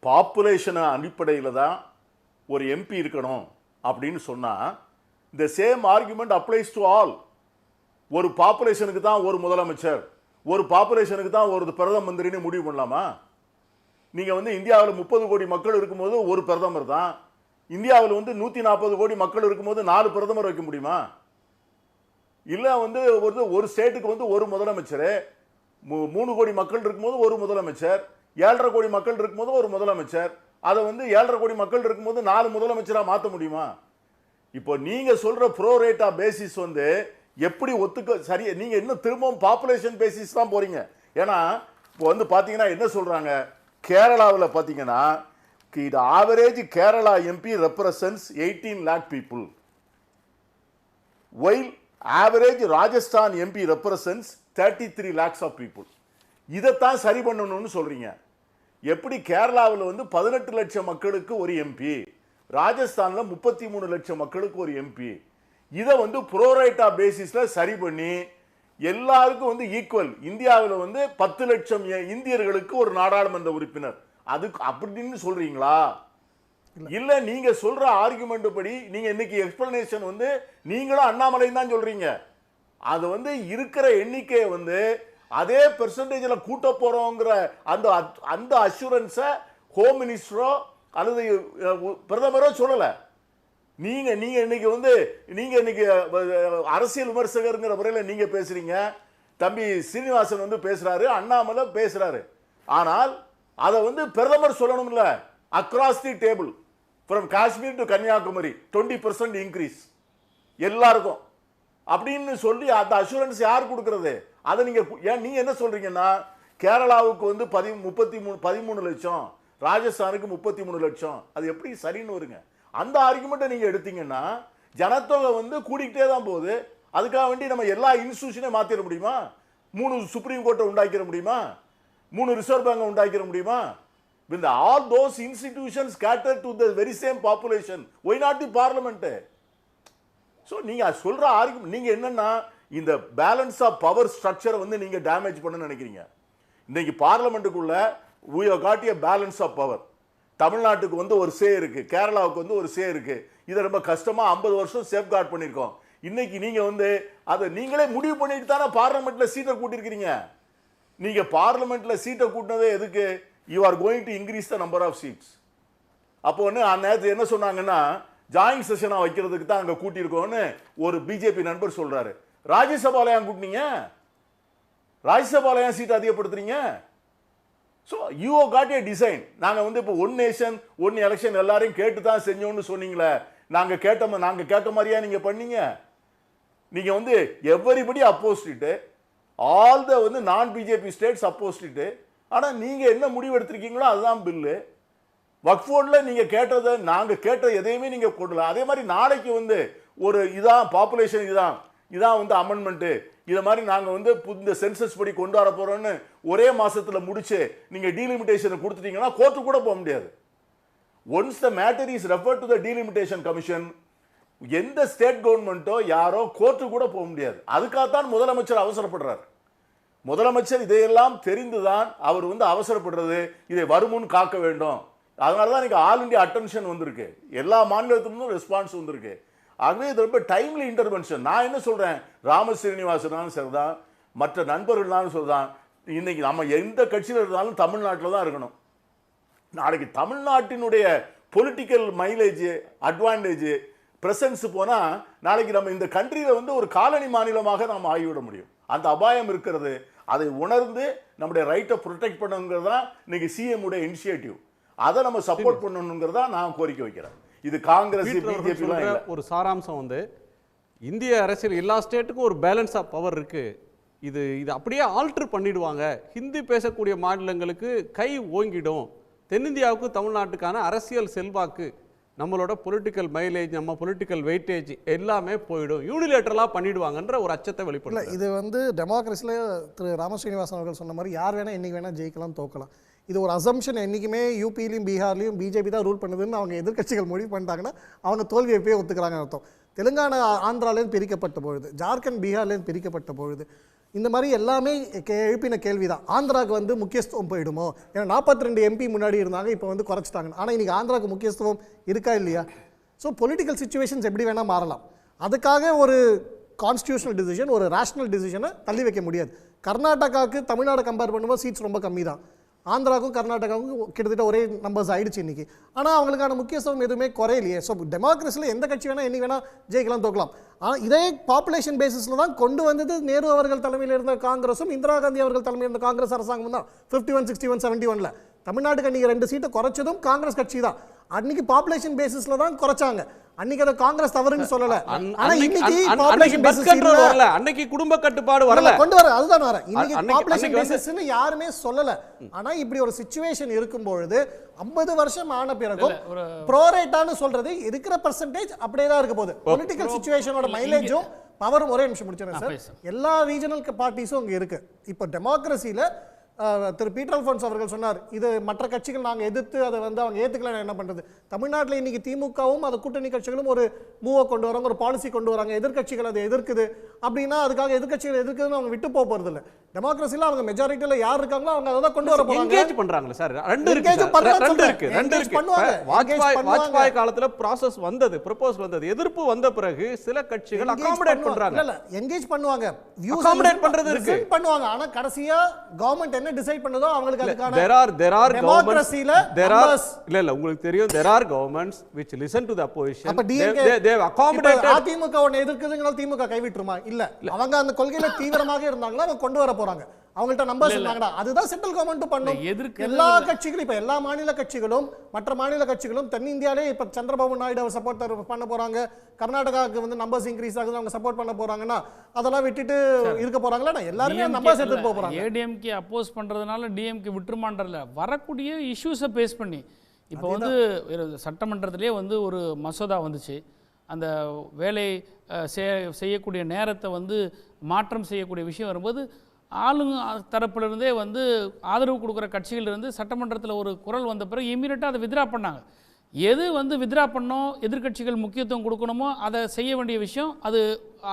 பாப்புலேஷன் அடிப்படையில் தான் ஒரு எம்பி இருக்கணும் அப்படின்னு சொன்னால் இந்த same argument applies to all. ஒரு பாப்புலேஷனுக்கு தான் ஒரு முதலமைச்சர், ஒரு பாப்புலேஷனுக்கு தான் ஒரு பிரதம மந்திரின்னு முடிவு பண்ணலாமா? நீங்கள் வந்து இந்தியாவில் 30 கோடி மக்கள் இருக்கும்போது ஒரு பிரதமர் தான், இந்தியாவில் வந்து 140 கோடி மக்கள் இருக்கும்போது 4 பிரதமர் வைக்க முடியுமா? இல்லை வந்து ஒரு ஸ்டேட்டுக்கு வந்து ஒரு முதலமைச்சர், 3 கோடி மக்கள் இருக்கும்போது ஒரு முதலமைச்சர், 7.5 கோடி மக்கள் இருக்கும்போது ஒரு முதலமைச்சர், அதை வந்து 7.5 கோடி மக்கள் இருக்கும்போது 4 முதலமைச்சராக மாற்ற முடியுமா? இப்போ நீங்கள் சொல்கிற ப்ரோரேட்டா பேசிஸ் வந்து எப்படி ஒத்துக்க சரி? நீங்கள் இன்னும் திரும்பவும் பாப்புலேஷன் பேசிஸ் தான் போகிறீங்க. ஏன்னா இப்போ வந்து பார்த்தீங்கன்னா என்ன சொல்கிறாங்க, கேரளாவில் பார்த்தீங்கன்னா இது average Kerala MP represents 18 lakh people, while average Rajasthan MP represents 33 lakhs of people. இதைத்தான் சரி பண்ணணும்னு சொல்றீங்க. எப்படி கேரளாவில் வந்து 18 லட்சம் மக்களுக்கு ஒரு எம்பி, ராஜஸ்தானில் 33 லட்சம் மக்களுக்கு ஒரு எம்பி, இதை வந்து ப்ரோரேட்டா பேசிஸில் சரி பண்ணி எல்லாருக்கும் வந்து ஈக்குவல். இந்தியாவில் வந்து 10 லட்சம் இந்தியர்களுக்கு ஒரு நாடாளுமன்ற உறுப்பினர், அதுக்கு அப்படின்னு சொல்றீங்களா? இல்ல நீங்க சொல்ற ஆர்குமெண்ட் படி நீங்க இன்னைக்கு எக்ஸ்பிளனேஷன் வந்து நீங்களும் அண்ணாமலையும் தான் சொல்றீங்க. அது வந்து இருக்கிற எண்ணிக்கையை வந்து அதே பெர்சன்டேஜ்ல கூட்ட போறோங்கிற அந்த அந்த அஷூரன்ஸை ஹோம் மினிஸ்டரோ அல்லது பிரதமரோ சொல்லல. நீங்க நீங்க இன்னைக்கு வந்து நீங்க இன்னைக்கு அரசியல் விமர்சகர்ங்கிற முறையில் நீங்க பேசுறீங்க, தம்பி சீனிவாசன் வந்து பேசுறாரு, அண்ணாமலை பேசுறாரு. ஆனால் அதை வந்து பிரதமர் சொல்லணும்ல, across the table from Kashmir to Kanyakumari 20% increase எல்லாருக்கும் அப்படின்னு சொல்லி அந்த அஷூரன்ஸ் யார் கொடுக்கறது? அதை நீங்க நீங்க என்ன சொல்றீங்கன்னா கேரளாவுக்கு வந்து 13 லட்சம், ராஜஸ்தானுக்கு 33 லட்சம், அது எப்படி சரின்னு வருங்க? அந்த ஆர்குமெண்ட்டை நீங்க எடுத்தீங்கன்னா ஜனத்தொகை வந்து கூடிக்கிட்டே தான் போகுது. அதுக்காக வேண்டி நம்ம எல்லா இன்ஸ்டிடியூஷனையும் மாத்திர முடியுமா? 3 சுப்ரீம் கோர்ட்டை உண்டாக்கிட முடியுமா? 3 ரிசர்வ் பேங்கை உண்டாக்கிட முடியுமா? When all those institutions cater to the very same population, why not the parliament? So நீங்க சொல்ற ஆர்குமெண்ட் நீங்க என்னன்னா இந்த பேலன்ஸ் ஆஃப் பவர் ஸ்ட்ரக்சரை வந்து நீங்க டேமேஜ் பண்ண நினைக்கிறீங்க. இன்னைக்கு பார்லிமெண்ட்டுக்குள்ள we have got a balance of power. தமிழ்நாட்டுக்கு வந்து ஒரு சே இருக்கு, கேரளாவுக்கு வந்து ஒரு சே இருக்கு. இதை ரொம்ப கஷ்டமா 50 வருஷம் சேஃப்கார்ட் பண்ணியிருக்கோம். இன்னைக்கு நீங்க வந்து அதை நீங்களே முடிவு பண்ணிட்டு தானே பார்லிமெண்ட்ல சீட்டை கூட்டியிருக்கிறீங்க. நீங்க பார்லிமெண்ட்ல சீட்டை கூட்டினதே எதுக்கு? You are going to increase the number of seats. அப்போ வந்து அந்நேரத்து என்ன சொன்னாங்கன்னா ஜாயிண்ட் செஷனா வைக்கிறதுக்கு தான் அங்க கூட்டியிருக்கோம்னு ஒரு பிஜேபி நண்பர் சொல்றாரு. ராஜ்யசபால ஏன் கூட்டினீங்க? ராஜ்யசபால ஏன் சீட் அதிகப்படுத்துறீங்க? So you got a design. நாங்கள் வந்து இப்போ 1 நேஷன் 1 எலெக்ஷன் எல்லாரையும் கேட்டு தான் செஞ்சோம்னு சொன்னீங்களே, நாங்கள் கேட்ட மாதிரியா நீங்கள் பண்ணீங்க? நீங்கள் வந்து எவ்வரிபடி அப்போசிட்டு, ஆல் த வந்து நான் பிஜேபி ஸ்டேட்ஸ் அப்போசிட்டு. ஆனால் நீங்கள் என்ன முடிவு எடுத்திருக்கீங்களோ அதுதான் பில்லு. வக்ஃபோர்டில் நீங்கள் கேட்டதை நாங்கள் கேட்ட எதையுமே நீங்கள் போடல. அதே மாதிரி நாளைக்கு வந்து ஒரு இதான் பாப்புலேஷன் இதான் வந்து அமெண்ட்மெண்ட்டு, இதை மாதிரி நாங்கள் வந்து இந்த சென்சஸ் படி கொண்டு வர போகிறோன்னு ஒரே மாதத்தில் முடிச்சு நீங்கள் டீலிமிட்டேஷனை கொடுத்துட்டீங்கன்னா கோர்ட்டு கூட போக முடியாது. Once the matter is refer to the delimitation commission, எந்த ஸ்டேட் கவர்மெண்ட்டோ யாரோ கோர்ட்டு கூட போக முடியாது. அதுக்காகத்தான் முதலமைச்சர் அவசரப்படுறார். முதலமைச்சர் இதையெல்லாம் தெரிந்துதான் அவர் வந்து அவசரப்படுறது, இதை வருமுன் காக்க வேண்டும். அதனால தான் இன்னைக்கு ஆல் இண்டியா அட்டென்ஷன் வந்திருக்கு, எல்லா மாநிலத்திலிருந்தும் ரெஸ்பான்ஸ் வந்திருக்கு. ஆகவே இது ரொம்ப டைம்லி இன்டர்வென்ஷன். நான் என்ன சொல்றேன், ராம ஸ்ரீனிவாசனாலும் சரிதான், மற்ற நண்பர்கள்னாலும் சரிதான், இன்னைக்கு நம்ம எந்த கட்சியில் இருந்தாலும் தமிழ்நாட்டில் தான் இருக்கணும். நாளைக்கு தமிழ்நாட்டினுடைய பொலிட்டிக்கல் மைலேஜ் அட்வான்டேஜ் பிரசன்ஸ் போனால் நாளைக்கு நம்ம இந்த கண்ட்ரியில் வந்து ஒரு காலனி மாநிலமாக நாம் ஆகிவிட முடியும். அந்த அபாயம் இருக்கிறது. அதை உணர்ந்து நம்முடைய ரைட்டை ப்ரொடெக்ட் பண்ணுங்கிறது தான் இன்னைக்கு சிஎம் உடைய இனிஷியேட்டிவ். அதை நம்ம சப்போர்ட் பண்ணணுங்கிறதா நான் கோரிக்கை வைக்கிறேன். இது காங்கிரஸ் பிஜேபி ஒரு சாராம்சம் வந்து இந்திய அரசியல் எல்லா ஸ்டேட்டுக்கும் ஒரு பேலன்ஸ் ஆஃப் பவர் இருக்கு. இது அப்படியே ஆல்டர் பண்ணிடுவாங்க. ஹிந்தி பேசக்கூடிய மாநிலங்களுக்கு கை ஓங்கிடும். தென்னிந்தியாவுக்கு தமிழ்நாட்டுக்கான அரசியல் செல்வாக்கு, நம்மளோட பொலிட்டிக்கல் மைலேஜ், நம்ம பொலிட்டிக்கல் வெயிட்டேஜ் எல்லாமே போயிடும், யூனிலேட்டரலாக பண்ணிடுவாங்கன்ற ஒரு அச்சத்தை வெளிப்படுத்தல. இது வந்து டெமோக்ரஸியில் திரு ராமஸ்ரீனிவாசன் அவர்கள் சொன்ன மாதிரி யார் வேணால் என்றைக்கு வேணால் ஜெயிக்கலாம் தோக்கலாம். இது ஒரு அசம்ஷன். என்றைக்குமே யூபிலையும் பீகார்லையும் பிஜேபி தான் ரூல் பண்ணுதுன்னு அவங்க எதிர்க்கட்சிகள் முடிவு பண்ணிட்டாங்கன்னா அவங்க தோல்வியை போய் ஒத்துக்கிறாங்க அர்த்தம். தெலுங்கானா ஆந்திராலேருந்து பிரிக்கப்பட்ட பொழுது, ஜார்க்கண்ட் பீகார்லேருந்து பிரிக்கப்பட்ட பொழுது இந்த மாதிரி எல்லாமே எழுப்பின கேள்வி தான். ஆந்திராவுக்கு வந்து முக்கியத்துவம் போயிடுமோ? ஏன்னா 42 எம்பி முன்னாடி இருந்தாங்க, இப்போ வந்து குறைச்சிட்டாங்க. ஆனால் இன்றைக்கி ஆந்திராவுக்கு முக்கியத்துவம் இருக்கா இல்லையா? ஸோ பொலிட்டிக்கல் சிச்சுவேஷன்ஸ் எப்படி வேணால் மாறலாம். அதுக்காக ஒரு கான்ஸ்டியூஷனல் டிசிஷன், ஒரு ரேஷனல் டிசிஷனை தள்ளி வைக்க முடியாது. கர்நாடகாவுக்கு தமிழ்நாடு கம்பேர் பண்ணும்போது சீட்ஸ் ரொம்ப கம்மி தான். ஆந்திராவுக்கும் கர்நாடகாவுக்கும் கிட்டத்தட்ட ஒரே நம்பர்ஸ் ஆயிடுச்சு இன்றைக்கி. ஆனால் அவங்களுக்கான முக்கியத்துவம் எதுவுமே குறையிலையே. ஸோ டெமோக்ரஸியில் எந்த கட்சி வேணால் என்னைக்கு வேணால் ஜெயிக்கலாம் தோக்கலாம். ஆனால் இதே பாப்புலேஷன் பேசிஸில் தான் கொண்டு வந்தது நேரு அவர்கள் தலைமையில் இருந்த காங்கிரஸும் இந்திரா காந்தி அவர்கள் தலைமையில் இருந்த காங்கிரஸ் அரசாங்கம் தான். 51, 61, 71 தமிழ்நாட்டுக்கு அன்றைக்கி 2 சீட்டை குறைச்சதும் காங்கிரஸ் கட்சி தான். அன்னைக்கு பாப்புலேஷன் பேசிஸ்ல தான் குறைச்சாங்க. அன்னைக்கு அதை காங்கிரஸ் தவறுன்னு சொல்லல. ஆனா இன்னைக்கு பாப்புலேஷன் பேசிஸ் வரல, அன்னைக்கு குடும்ப கட்டுப்பாடு வரல, கொண்டு வர அதுதான் வர. இன்னைக்கு பாப்புலேஷன் பேசிஸ்னு யாருமே சொல்லல. ஆனா இப்படி ஒரு சிச்சுவேஷன் இருக்கும் பொழுது 50 வருஷம் ஆன பிறகும் ப்ரோரேட்டான்னு சொல்றது இருக்கிற பெர்சன்டேஜ் அப்படியே தான் இருக்க போகுது. பொலிட்டிக்கல் சிச்சுவேஷனோட மைலேஜும் பவரும் ஒரே நிமிஷம் முடிச்சிடறேன் சார். எல்லா ரீஜனல் பார்ட்டிஸும் அங்கே இருக்கு. இப்போ டெமோக்ரஸியில் திரு பீட்டர் அல்ஃபோன்ஸ் அவர்கள் சொன்னார், இது மற்ற கட்சிகள் நாங்கள் எதிர்த்து அதை வந்து அவங்க ஏற்றுக்கல என்ன பண்ணுறது. தமிழ்நாட்டில் இன்னைக்கு திமுகவும் அது கூட்டணி கட்சிகளும் ஒரு மூவை கொண்டு வராங்க, ஒரு பாலிசி கொண்டு வராங்க, எதிர்கட்சிகள் அதை எதிர்க்குது அப்படின்னா அதுக்காக எதிர்கட்சிகள் எதிர்க்குதுன்னு அவங்க விட்டு போகிறது இல்லை. டெமோக்ரஸியில் அவங்க மெஜாரிட்டியில் யார் இருக்காங்களோ அவங்க அதை தான் கொண்டு வர போறாங்க. என்கேஜ் பண்றாங்களே சார், ரெண்டு இருக்கு. வாஜ்பாய் காலத்துல ப்ராசஸ் வந்தது, ப்ரொபோசல் வந்தது, எதிர்ப்பு வந்த பிறகு சில கட்சிகள் அகாமடேட் பண்றாங்க. இல்ல என்கேஜ் பண்ணுவாங்க, அகாமடேட் பண்றது இருக்கு, பண்ணுவாங்க. ஆனா கடைசியா கவர்மெண்ட் என்ன டிசைட் பண்ணதோ அவங்களுக்கு அதுக்கான there are democracy-ல இல்ல உங்களுக்கு தெரியும், there are governments which listen to the opposition. அப்ப they have accommodated. அதிமுக ஒன்னு எதிர்க்குதுங்கனால திமுக கைவிட்டுருமா? இல்ல, அவங்க அந்த கொள்கையில தீவிரமாக இருந்தாங்களா அவங்க கொண்டு வர போறாங்க. அவங்கள்ட்ட நம்பர்ஸ் இருந்தாங்கடா, அதுதான் சென்ட்ரல் கவர்மெண்ட் பண்ணும். எல்லா கட்சிகளும் இப்ப எல்லா மாநில கட்சிகளும் மற்ற மாநில கட்சிகளும் தென்னிந்தியாலே இப்ப சந்திரபாபு நாயுடு அவர் சப்போர்ட் பண்ண போறாங்க, கர்நாடகாவுக்கு வந்து நம்பர்ஸ் இன்க்ரீஸ் ஆகுது அவங்க சப்போர்ட் பண்ண போறாங்கன்னா அதெல்லாம் விட்டுட்டு இருக்க போறாங்களா? எல்லாருமே நம்பர்ஸ் எடுத்துட்டு போறாங்க. ஏடிஎம்கே அப்போஸ் பண்றதுனால டிஎம்கே விட்டுருமான்றல வரக்கூடிய இஷ்யூஸை பேஸ் பண்ணி இப்போ வந்து சட்டமன்றத்திலே வந்து ஒரு மசோதா வந்துச்சு, அந்த வேலை செய்யக்கூடிய நேரத்தை வந்து மாற்றம் செய்யக்கூடிய விஷயம் வரும்போது ஆளுங்க தரப்பிலிருந்தே வந்து ஆதரவு கொடுக்குற கட்சிகளிலிருந்து சட்டமன்றத்தில் ஒரு குரல் வந்த பிறகு இமீடியட்டாக அதை வித்ரா பண்ணாங்க. எது வந்து வித்ரா பண்ணோம் எதிர்கட்சிகள் முக்கியத்துவம் கொடுக்கணுமோ அதை செய்ய வேண்டிய விஷயம் அது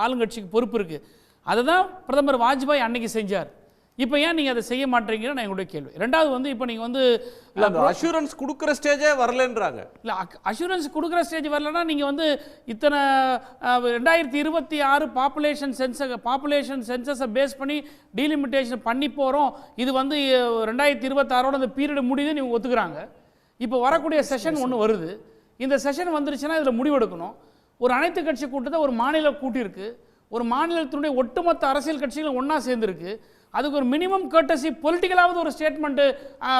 ஆளுங்கட்சிக்கு பொறுப்பு இருக்குது. அதை தான் பிரதமர் வாஜ்பாய் அன்னைக்கு செஞ்சார். இப்போ ஏன் நீங்கள் அதை செய்ய மாட்டீங்கன்னு நான் என்னுடைய கேள்வி. ரெண்டாவது வந்து இப்போ நீங்கள் வந்து அஷூரன்ஸ் கொடுக்குற ஸ்டேஜே வரலன்றாங்க. இல்லை, அஷூரன்ஸ் கொடுக்குற ஸ்டேஜ் வரலன்னா நீங்கள் வந்து இத்தனை 2026 பாப்புலேஷன் சென்சஸை பேஸ் பண்ணி டீலிமிட்டேஷன் பண்ணி போகிறோம், இது வந்து 2026 அந்த பீரியட் முடியுது நீங்கள் ஒத்துக்கிறாங்க. இப்போ வரக்கூடிய செஷன் ஒன்று வருது, இந்த செஷன் வந்துருச்சுன்னா இதில் முடிவெடுக்கணும். ஒரு அனைத்து கட்சி கூட்டத்தை ஒரு மாநிலம் கூட்டியிருக்கு, ஒரு மாநிலத்தினுடைய ஒட்டுமொத்த அரசியல் கட்சிகளும் ஒன்றா சேர்ந்துருக்கு. அதுக்கு ஒரு மினிமம் கர்ட்டசி பொலிட்டிக்கலாவது ஒரு ஸ்டேட்மெண்ட்டு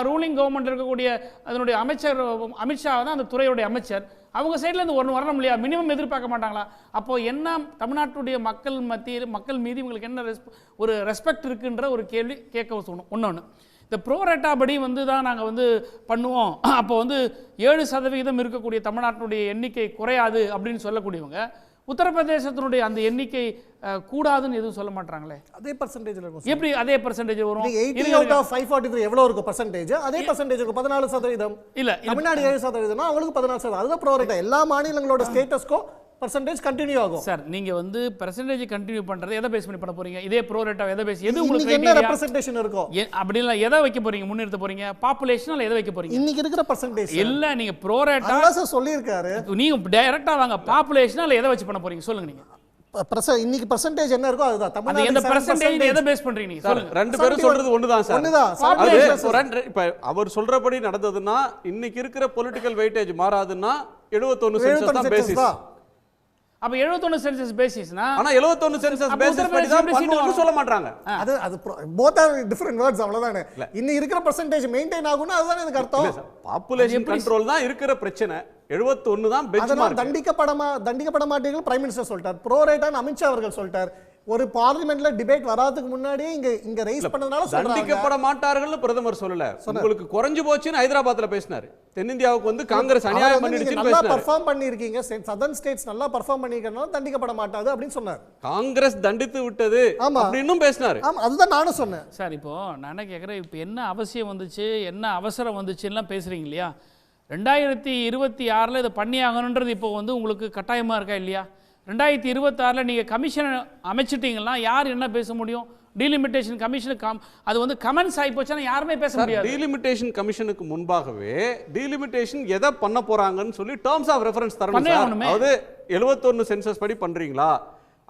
ரூலிங் கவர்மெண்ட் இருக்கக்கூடிய அதனுடைய அமைச்சர் அமித்ஷா தான் அந்த துறையுடைய அமைச்சர், அவங்க சைட்லேருந்து ஒன்று வரணும் இல்லையா? மினிமம் எதிர்பார்க்க மாட்டாங்களா? அப்போது என்ன தமிழ்நாட்டுடைய மக்கள் மீது இவங்களுக்கு என்ன ஒரு ரெஸ்பெக்ட் இருக்குன்ற ஒரு கேள்வி கேட்க தோணும். ஒன்று இந்த ப்ரோரேட்டா படி வந்து தான் நாங்கள் வந்து பண்ணுவோம், அப்போ வந்து 7% இருக்கக்கூடிய தமிழ்நாட்டினுடைய எண்ணிக்கை குறையாது அப்படின்னு சொல்லக்கூடியவங்க உத்தரப்பிரதேசத்தினுடைய அந்த எண்ணிக்கை கூடாதுன்னு எதுவும் சொல்ல மாட்டாங்களே? அதே பர்சன்டேஜ்ல இருக்கும். எப்படி அதே பர்சன்டேஜ் வரும்? 80 out of 543 எவ்வளவு இருக்கும் பர்சன்டேஜ்? அதே பர்சன்டேஜ் இருக்கும். 14% இல்ல, தமிழ்நாடு 7%னா அவங்களுக்கு 14%. அதுதான் ப்ரோரேட்டா. எல்லா மாநிலங்களோட ஸ்டேட்டஸ்க்கும் பர்சன்டேஜ் கண்டினியூ ஆகும். சார் நீங்க வந்து பர்சன்டேஜ் கண்டினியூ பண்றது எதை பேஸ் பண்ணி பண்ண போறீங்க? இதே ப்ரோரேட்டா எதை பேஸ்? எது உங்களுக்கு என்ன ரெப்ரசன்டேஷன் இருக்கும்? அப்படி இல்ல, எதை வைக்க போறீங்க? முன்னிறுத்த போறீங்க பாப்புலேஷன் எதை வைக்க போறீங்க? இன்னைக்கு இருக்கிற பர்சன்டேஜ் இல்ல, நீங்க ப்ரோரேட்டா சார் சொல்லியிருக்காரு, நீங்க டைரக்டா வாங்க. பாப்புலேஷன் எதை வச்சு பண்ண போறீங்க சொல்லுங்க. நீங்க இன்னைக்கு பர்சன்டேஜ் என்ன இருக்கோ அதுதான். தமிழ்நாடு எந்த பர்சன்டேஜ் எதை பேஸ் பண்றீங்க நீங்க சொல்லுங்க. ரெண்டு பேரும் சொல்றது ஒண்ணுதான் சார். ஒண்ணுதான். இப்ப அவர் சொல்றபடி நடந்ததுன்னா இன்னைக்கு இருக்கிற பொலிட்டிக்கல் வெயிட்டேஜ் மாறாதுன்னா 71 சென்சஸ் தான் பேசிஸ். அப்ப 71 சென்சஸ் பேசிஸ்னா, ஆனா 71 சென்சஸ் பேசிஸ் படி தான் பண்ணுவாங்க சொல்ல மாட்டாங்க. அது both are different words அவ்வளவுதானே. இன்னி இருக்கிற பர்சன்டேஜ் மெயின்டைன் ஆகும்னா அதுதான் எனக்கு அர்த்தம். பாப்புலேஷன் கண்ட்ரோல் தான் இருக்கிற பிரச்சனை. 71 தான் பெஞ்ச்மார்க். தண்டிக்கப்பட மாட்டீங்க பிரைம் மினிஸ்டர் சொல்லிட்டார். ப்ரோரேட்டான்னு அமித்ஷா அவர்கள் சொல்லிட்டார். ஒரு பார்லிமெண்ட்ல டிபேட் வராதுக்கு முன்னாடியே இங்க ரைஸ் பண்ணதுனால சொல்றாங்க. தண்டிக்கப்பட மாட்டார்கள்னு பிரதமர் சொல்லல. உங்களுக்கு குறைஞ்சு போச்சுன்னு ஹைதராபாத்ல பேசினாரு. தென்னிந்தியாவுக்கு வந்து காங்கிரஸ் அநியாயம் பண்ணிடுச்சுன்னு பேசினாரு. நல்லா பெர்ஃபார்ம் பண்ணிருக்கீங்க, சதர்ன் ஸ்டேட்ஸ் நல்லா பெர்ஃபார்ம் பண்ணிருக்கனால தண்டிக்கப்பட மாட்டாது அப்படின்னு சொன்னார். காங்கிரஸ் தண்டித்து விட்டது அப்படினும் பேசினாரு. ஆமா, அதுதான் நானும் சொன்னேன். சார் இப்போ நான் என்ன கேக்குறேன், இப்போ என்ன அவசியம் வந்துச்சு, என்ன அவசரம் வந்துச்சுன்னா பேசுறீங்க இல்லையா? 2026 இதை பண்ணி ஆகணுன்றது இப்போ வந்து உங்களுக்கு கட்டாயமா இருக்கா இல்லையா? 2026 நீங்கள் கமிஷன் அமைச்சிட்டீங்கன்னா யார் என்ன பேச முடியும்? டீலிமிட்டேஷன் கமிஷனுக்கு அது வந்து கமெண்ட்ஸ் ஆகி போச்சுன்னா யாருமே பேச முடியாது. டீலிமிட்டேஷன் கமிஷனுக்கு முன்பாகவே டீலிமிட்டேஷன் எதை பண்ண போறாங்கன்னு சொல்லி டேர்ம்ஸ் ஆஃப் ரெஃபரன்ஸ் தரணும். அதாவது 71 சென்சஸ் படி பண்றீங்களா,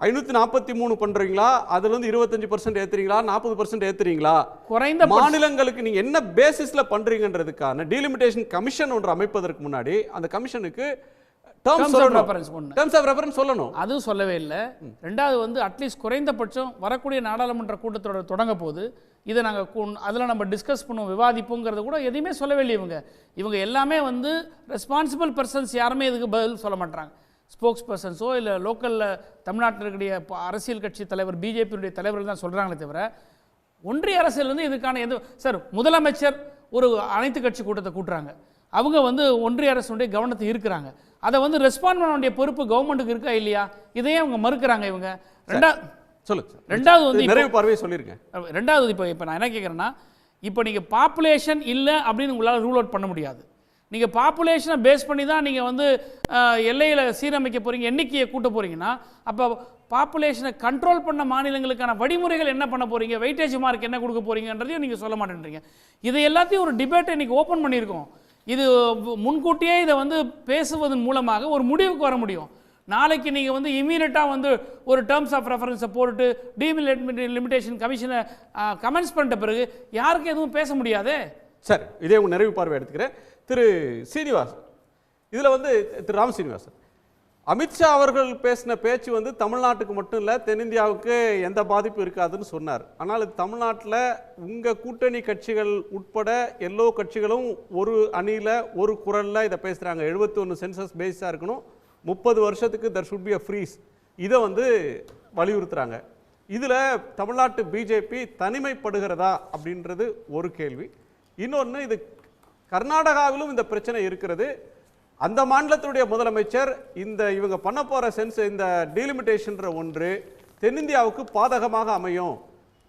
543 பண்றீங்களா, அதுல இருந்து 25% ஏத்துறீங்களா, 40% ஏத்துறீங்களா, குறைந்த மாநிலங்களுக்கு நீங்க என்ன பேசிஸ்ல பண்றீங்கன்றதுக்கான டீலிமிட்டேஷன் கமிஷன் ஒன்று அமைப்பதற்கு முன்னாடி அந்த கமிஷனுக்கு டேர்ம்ஸ் ஆஃப் ரெஃபரன்ஸ் சொல்லணும். அதுவும் சொல்லவே இல்லை. ரெண்டாவது வந்து அட்லீஸ்ட் குறைந்தபட்சம் வரக்கூடிய நாடாளுமன்ற கூட்டத்தோட தொடங்க போது இதை நாங்கள் அதில் நம்ம டிஸ்கஸ் பண்ணுவோம், விவாதிப்போங்கிறது கூட எதையுமே சொல்லவே இல்லை. இவங்க எல்லாமே வந்து ரெஸ்பான்சிபிள் பர்சன்ஸ் யாருமே இதுக்கு பதில் சொல்ல மாட்டாங்க. ஸ்போக்ஸ் பர்சன்ஸோ இல்லை லோக்கலில் தமிழ்நாட்டில் இருக்கக்கூடிய அரசியல் கட்சி தலைவர் பிஜேபியுடைய தலைவர்கள் தான் சொல்கிறாங்களே தவிர ஒன்றிய அரசியல் வந்து இதுக்கான எது சார் முதலமைச்சர் ஒரு அனைத்து கட்சி கூட்டத்தை கூட்டுறாங்க, அவங்க வந்து ஒன்றிய அரசுடைய கவனத்தை இருக்கிறாங்க, அதை வந்து ரெஸ்பாண்ட் பண்ண வேண்டிய பொறுப்பு கவர்மெண்ட்டுக்கு இருக்கா இல்லையா? இதையே அவங்க மறுக்கிறாங்க. இவங்க ரெண்டாவது வந்து நிறைவு பார்வையை சொல்லியிருக்கேன். ரெண்டாவது இப்போ நான் என்ன கேட்குறேன்னா, இப்போ நீங்கள் பாப்புலேஷன் இல்லை அப்படின்னு உங்களால் ரூல் அவுட் பண்ண முடியாது. நீங்கள் பாப்புலேஷனை பேஸ் பண்ணி தான் நீங்கள் வந்து எல்லையில் சீரமைக்க போகிறீங்க, எண்ணிக்கையை கூட்ட போகிறீங்கன்னா, அப்போ பாப்புலேஷனை கண்ட்ரோல் பண்ண மாநிலங்களுக்கான வழிமுறைகள் என்ன பண்ண போகிறீங்க, வெயிட்டேஜ் மார்க் என்ன கொடுக்க போகிறீங்கன்றதையும் நீங்கள் சொல்ல மாட்டேன்றீங்க. இதை எல்லாத்தையும் ஒரு டிபேட்டை இன்றைக்கி ஓப்பன் பண்ணியிருக்கோம். இது முன்கூட்டியே இதை வந்து பேசுவதன் மூலமாக ஒரு முடிவுக்கு வர முடியும். நாளைக்கு நீங்கள் வந்து இமீடியட்டாக வந்து ஒரு டேர்ம்ஸ் ஆஃப் ரெஃபரன்ஸை போட்டு டீலிமிட்டேஷன் கமிஷனை கமெண்ட்ஸ் பண்ணிட்ட பிறகு யாருக்கும் எதுவும் பேச முடியாதே. சரி, இதே உங்கள் நிறைவு பார்வை எடுத்துக்கிறேன். திரு சீனிவாசன், இதில் வந்து திரு ராம் சீனிவாசன், அமித்ஷா அவர்கள் பேசின பேச்சு வந்து தமிழ்நாட்டுக்கு மட்டும் இல்லை, தென்னிந்தியாவுக்கு எந்த பாதிப்பும் இருக்காதுன்னு சொன்னார். ஆனால் தமிழ்நாட்டில் உங்கள் கூட்டணி கட்சிகள் உட்பட எல்லோ கட்சிகளும் ஒரு அணியில் ஒரு குரலில் இதை பேசுகிறாங்க. 71 சென்சஸ் பேஸாக இருக்கணும், 30 வருஷத்துக்கு there should be a freeze, இதை வந்து வலியுறுத்துகிறாங்க. இதில் தமிழ்நாட்டு பிஜேபி தனிமைப்படுகிறதா அப்படின்றது ஒரு கேள்வி. இன்னொன்று, இது கர்நாடகாவிலும் இந்த பிரச்சனை இருக்கிறது. அந்த மாநிலத்துடைய முதலமைச்சர் இவங்க பண்ண போகிற இந்த டீலிமிட்டேஷன்ற ஒன்று தென்னிந்தியாவுக்கு பாதகமாக அமையும்.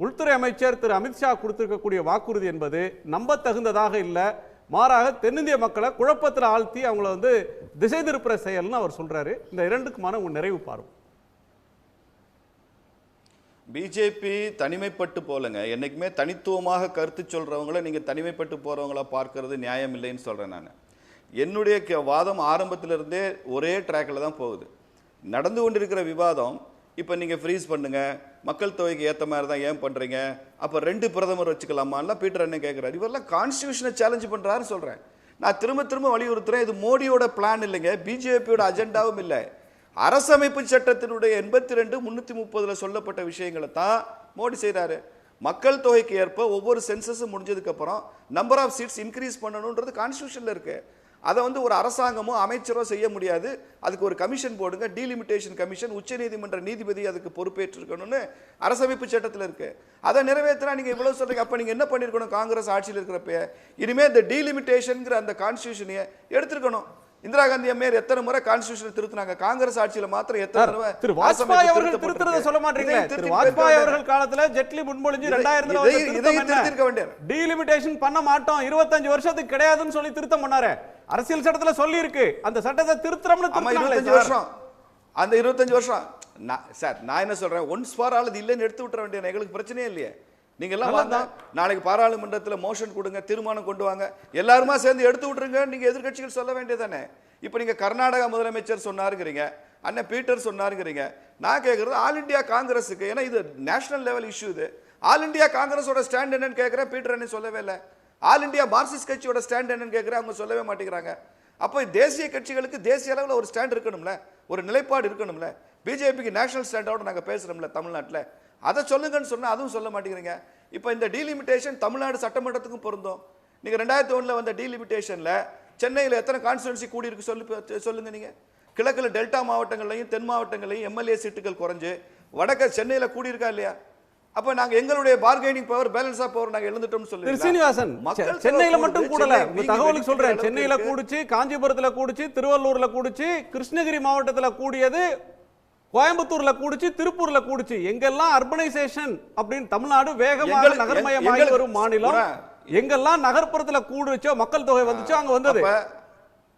உள்துறை அமைச்சர் திரு அமித்ஷா கொடுத்திருக்கக்கூடிய வாக்குறுதி என்பது நம்ப தகுந்ததாக இல்லை, மாறாக தென்னிந்திய மக்களை குழப்பத்தில் ஆழ்த்தி அவங்கள வந்து திசை திருப்புற செயல்னு அவர் சொல்றாரு. இந்த இரண்டுக்குமான உங்க நிறைவு பார்வை. பிஜேபி தனிமைப்பட்டு போலங்க, என்னைக்குமே தனித்துவமாக கருத்து சொல்றவங்களை நீங்க தனிமைப்பட்டு போறவங்கள பார்க்கறது நியாயம் இல்லைன்னு சொல்றேன். நான் என்னுடைய வாதம் ஆரம்பத்திலிருந்தே ஒரே ட்ராக்கில் தான் போகுது. நடந்து கொண்டிருக்கிற விவாதம் இப்போ நீங்கள் ஃப்ரீஸ் பண்ணுங்க, மக்கள் தொகைக்கு ஏற்ற மாதிரி தான் ஏன் பண்ணுறீங்க, அப்போ 2 பிரதமர் வச்சுக்கலாமான்லாம் பீட்டர் அண்ணன் கேட்குறாரு. இவரெல்லாம் கான்ஸ்டியூஷனை சேலஞ்ச் பண்ணுறாருன்னு சொல்கிறேன். நான் திரும்ப வலியுறுத்துறேன், இது மோடியோட பிளான் இல்லைங்க, பிஜேபியோட அஜெண்டாவும் இல்லை. அரசமைப்பு சட்டத்தினுடைய 82, 330 சொல்லப்பட்ட விஷயங்களை தான் மோடி செய்கிறாரு. மக்கள் தொகைக்கு ஏற்ப ஒவ்வொரு சென்சஸும் முடிஞ்சதுக்கப்புறம் நம்பர் ஆஃப் சீட்ஸ் இன்க்ரீஸ் பண்ணணுன்றது கான்ஸ்டியூஷனில் இருக்குது. அதை வந்து ஒரு அரசாங்கமோ அமைச்சரோ செய்ய முடியாது. அதுக்கு ஒரு கமிஷன் போடுங்க, டீலிமிட்டேஷன் கமிஷன், உச்சநீதிமன்ற நீதிபதி அதுக்கு பொறுப்பேற்றிருக்கணும்னு அரசமைப்பு சட்டத்தில் இருக்கு. அதை நிறைவேற்றினா நீங்கள் இவ்வளோ சொல்றீங்க. அப்போ நீங்கள் என்ன பண்ணியிருக்கணும்? காங்கிரஸ் ஆட்சியில் இருக்கிறப்ப இனிமேல் இந்த டீலிமிட்டேஷன்ங்கிற அந்த கான்ஸ்டியூஷனையை எடுத்துருக்கணும். இந்திரா காந்தி அம்மையார் எத்தனை முறை கான்ஸ்டியூஷன் திருத்தினாங்க? காங்கிரஸ் ஆட்சியில மாத்திரம் எத்தனை முறை? திரு வாஜ்பாய் அவர்கள் திருத்துறத சொல்ல மாட்டீங்களா? திரு வாஜ்பாய் அவர்கள் காலத்துல ஜெட்லி முன்மொழிஞ்சு 2000 இதை திருத்திருக்க வேண்டியது. டீலிமிட்டேஷன் பண்ண மாட்டோம், 25 வருஷத்துக்கு கிடையாதுன்னு சொல்லி திருத்தம் பண்ணாரு. அரசியல் சட்டத்துல சொல்லி இருக்கு, அந்த சட்டத்தை திருத்தறோம்னு 25 வருஷம், அந்த 25 வருஷம் சார் நான் என்ன சொல்றேன், ஒன்ஸ் ஃபார் ஆல் இது இல்லைன்னு எடுத்து விட்டுற வேண்டிய எங்களுக்கு பிரச்சனையே இல்லையே. நீங்க எல்லாம் வாங்க, நாளைக்கு பாராளுமன்றத்தில் மோஷன் கொடுங்க, தீர்மானம் கொண்டு வாங்க, எல்லாருமா சேர்ந்து எடுத்து விட்டுருங்க. நீங்க எதிர்கட்சிகள் சொல்ல வேண்டியதானே. இப்போ நீங்க கர்நாடகா முதலமைச்சர் சொன்னாருங்கிறீங்க, அண்ணன் பீட்டர் சொன்னாருங்கிறீங்க. நான் கேட்கறது ஆல் இண்டியா காங்கிரஸுக்கு, ஏன்னா இது நேஷனல் லெவல் இஷ்யூ. இது ஆல் இண்டியா காங்கிரஸோட ஸ்டாண்ட் என்னன்னு கேட்கிறேன், பீட்டர் அண்ணன் சொல்லவே இல்லை. ஆல் இண்டியா மார்க்சிஸ்ட் கட்சியோட ஸ்டாண்ட் என்னன்னு கேட்கிறேன், அவங்க சொல்லவே மாட்டேங்கிறாங்க. அப்போ தேசிய கட்சிகளுக்கு தேசிய அளவில் ஒரு ஸ்டாண்ட் இருக்கணும்ல, ஒரு நிலைப்பாடு இருக்கணும்ல. பிஜேபிக்கு நேஷனல் ஸ்டாண்டோட நாங்கள் பேசுறோம்ல தமிழ்நாட்டில், அதை சொல்லுங்கன்னு சொன்னால் அதுவும் சொல்ல மாட்டேங்கிறீங்க. இப்போ இந்த டீலிமிட்டேஷன் தமிழ்நாடு சட்டமன்றத்துக்கும் பொருந்தும். நீங்கள் 2001 வந்த டீலிமிட்டேஷனில் சென்னையில் எத்தனை கான்ஸ்டிடுவன்சி கூடியிருக்கு சொல்லுங்க. நீங்கள் கிழக்கில் டெல்டா மாவட்டங்களையும் தென் மாவட்டங்களையும் எம்எல்ஏ சீட்டுகள் குறைஞ்சு வடக்க சென்னையில் கூடியிருக்கா இல்லையா? அப்போ நாங்கள் எங்களுடைய bargaining power, balance of power நாங்கள் எழுந்துட்டோம்னு சொல்லி சீனிவாசன், சென்னையில மட்டும் கூடல, தகவலுக்கு சொல்றேன், சென்னையில கூடிச்சு, காஞ்சிபுரத்துல கூடிச்சு, திருவள்ளூர்ல கூடிச்சு, கிருஷ்ணகிரி மாவட்டத்துல கூடியது, கோயம்புத்தூர்ல கூடிச்சு, திருப்பூர்ல கூடிச்சு. எங்கெல்லாம் அர்பனைசேஷன் அப்படின்னு தமிழ்நாடு வேகமாக நகர்மயமாகி வரும் மாநிலம், எங்கெல்லாம் நகர்ப்புறத்துல கூடுச்சோ, மக்கள் தொகை வந்துச்சோ அங்க வந்தது.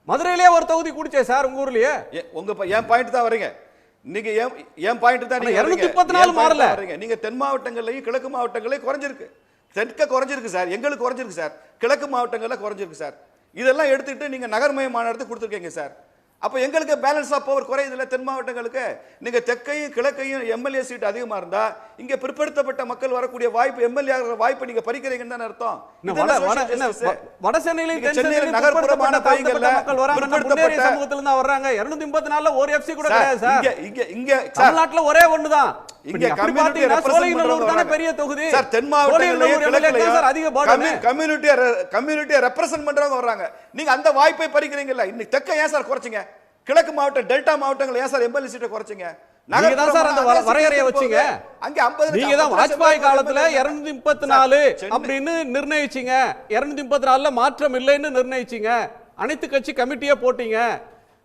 மதுரையிலே ஒரு தொகுதி கூடிச்சே சார் உங்க ஊர்லயே. என் பாயிண்ட் தான் வரீங்க நீங்க, என் பாயிண்ட் தான். 234 மாறல. நீங்க தென் மாவட்டங்கள்லயும் கிழக்கு மாவட்டங்களையும் குறைஞ்சிருக்கு, தெற்க குறைஞ்சிருக்கு சார், எங்களுக்கு குறைஞ்சிருக்கு சார், கிழக்கு மாவட்டங்கள்ல குறைஞ்சிருக்கு சார். இதெல்லாம் எடுத்துட்டு நீங்க நகர்மயமான இடத்துக்கு கொடுத்துருக்கீங்க சார். அப்போ எங்களுக்கு பேலன்ஸ் ஆஃப் பவர் குறையுதுல தென் மாவட்டங்களுக்கு. நீங்க தெற்கையும் கிழக்கையும் எம்எல்ஏ சீட் அதிகமா இருந்தா இங்க பிற்படுத்தப்பட்ட மக்கள் வரக்கூடிய வாய்ப்பு, எம்எல்ஏ வாய்ப்பு நீங்க பறிக்கிறீங்கன்னு தான் அர்த்தம். வட சென்னையில நகர்ப்புறமான பகுதிகள்ல பிற்படுத்தப்பட்ட சமூகத்துல இருந்து வர்றாங்க. 234ல ஒரு எஃப்சி கூட கிடையாது சார். இங்க தமிழ்நாட்டுல ஒரே ஒண்ணுதான். இங்க கம்யூனிட்டி ரெப்ரசன்ட் தான பெரிய தொகுதி சார். தென் மாவட்டங்கள்ல கிழக்குல சார் அதிக கம்யூனிட்டி ரெப்ரசன்ட் பண்றவங்க வர்றாங்க. நீங்க அந்த வாய்ப்பை பறிக்கிறீங்கல்ல. இன்னைக்கு தெற்க ஏன் சார் குறைச்சீங்க? கிழக்கு மாவட்டம் டெல்டா மாவட்டங்கள் ஏன் சார் எம்எல்ஏ சீட்டை குறைச்சீங்க? நீங்க தான் சார் அந்த வரையறையை வச்சீங்க. அங்க 50 நீங்க தான் வாஜ்பாய் காலத்துல 234 அப்படின்னு நிர்ணயிச்சீங்க. 234ல மாற்றம் இல்லைன்னு நிர்ணயிச்சீங்க. அனைத்து கட்சி கமிட்டியே போட்டீங்க.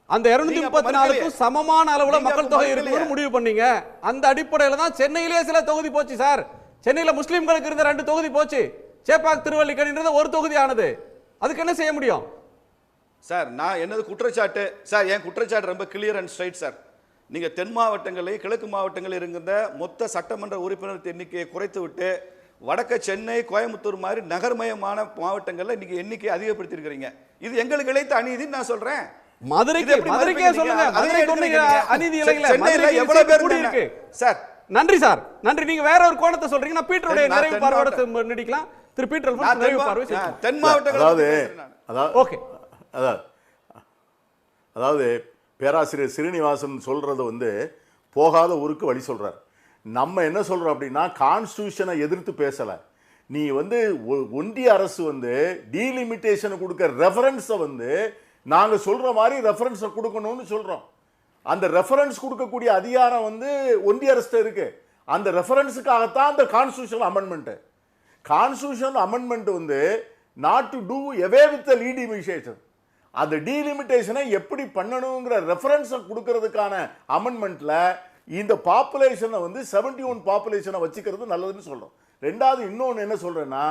அந்த 234க்கு சமமான அளவுல மக்கள் தொகை இருக்குன்னு முடிவு பண்ணீங்க. அந்த அடிப்படையில தான் சென்னையிலேயே சில தொகுதி போச்சு சார். சென்னையில முஸ்லிம்களுக்கு இருந்த 2 தொகுதி போச்சு. சேப்பாக் திருவல்லிக்கணின்றது ஒரு தொகுதி ஆனது. அதுக்கு என்ன செய்ய முடியும் சார்? நான் என்னது குற்றச்சாட்டு சார், என் குற்றச்சாட்டு ரொம்ப கிளியர் அண்ட் ஸ்ட்ரைட் சார். நீங்க தென் மாவட்டங்களில் கிழக்கு மாவட்டங்களில் இருக்கின்ற மொத்த சட்டமன்ற உறுப்பினர் எண்ணிக்கையை குறைத்து விட்டு வடக்க சென்னை கோயம்புத்தூர் மாதிரி நகர்மயமான மாவட்டங்களில் இன்னைக்கு எண்ணிக்கை அதிகப்படுத்தியிருக்கிறீங்க. இது எங்களுக்கு இழைத்த அநீதின்னு நான் சொல்றேன். மதுரைக்கே சொல்லுங்க. அநீதி இல்லைங்களா? சென்னையில எவ்வளவு பேர் இருக்கு சார்? நன்றி சார், நன்றி. நீங்க வேற ஒரு கோணத்தை சொல்றீங்க. நான் பீட்டருடைய நிறைவு பார்வையோட நீடிக்கலாம். திரு பீட்டர் அல்போன்ஸ் நிறைவு பார்வை தென் மாவட்டங்கள். ஓகே. அதாவது பேராசிரியர் ஸ்ரீனிவாசன் சொல்றது வந்து போகாத ஊருக்கு வழி சொல்றார். நம்ம என்ன சொல்றோம் அப்படின்னா, கான்ஸ்டிடியூஷனை எதிர்த்து பேசல. நீ வந்து ஒன்றிய அரசு வந்து டீலிமிட்டேஷன் கொடுக்க ரெஃபரன்ஸை வந்து நாங்க சொல்ற மாதிரி ரெஃபரன்ஸை கொடுக்கணும்னு சொல்றோம். அந்த ரெஃபரன்ஸ் கொடுக்கக்கூடிய அதிகாரம் வந்து ஒன்றிய அரசு இருக்கு. அந்த ரெஃபரன்ஸுக்காகத்தான் அந்த கான்ஸ்டிடியூஷன் அமெண்ட்மெண்ட். கான்ஸ்டிடியூஷன் அமெண்ட்மெண்ட் வந்து not to do away with delimitation. அந்த டீலிமிட்டேஷனை எப்படி பண்ணணுங்கிற ரெஃபரன்ஸை கொடுக்கறதுக்கான அமெண்ட்மெண்ட்ல இந்த பாப்புலேஷனை வந்து 71 பாப்புலேஷனை வச்சுக்கிறது நல்லதுன்னு சொல்றோம். ரெண்டாவது இன்னொன்று என்ன சொல்றேன்னா,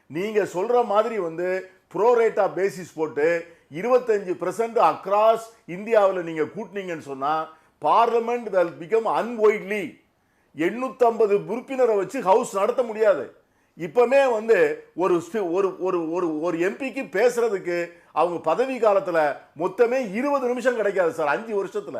நீங்க சொல்ற மாதிரி வந்து ப்ரோரேட்டா பேசிஸ் போட்டு 25% அக்ராஸ் இந்தியாவில் நீங்க கூட்டினீங்கன்னு சொன்னா பார்லிமெண்ட் will become unwieldy. 850 உறுப்பினரை வச்சு ஹவுஸ் நடத்த முடியாது. இப்பமே வந்து ஒரு எம்பிக்கு பேசுறதுக்கு அவங்க பதவி காலத்துல மொத்தமே 20 நிமிஷம் கிடைக்காது சார். 5 வருஷத்துல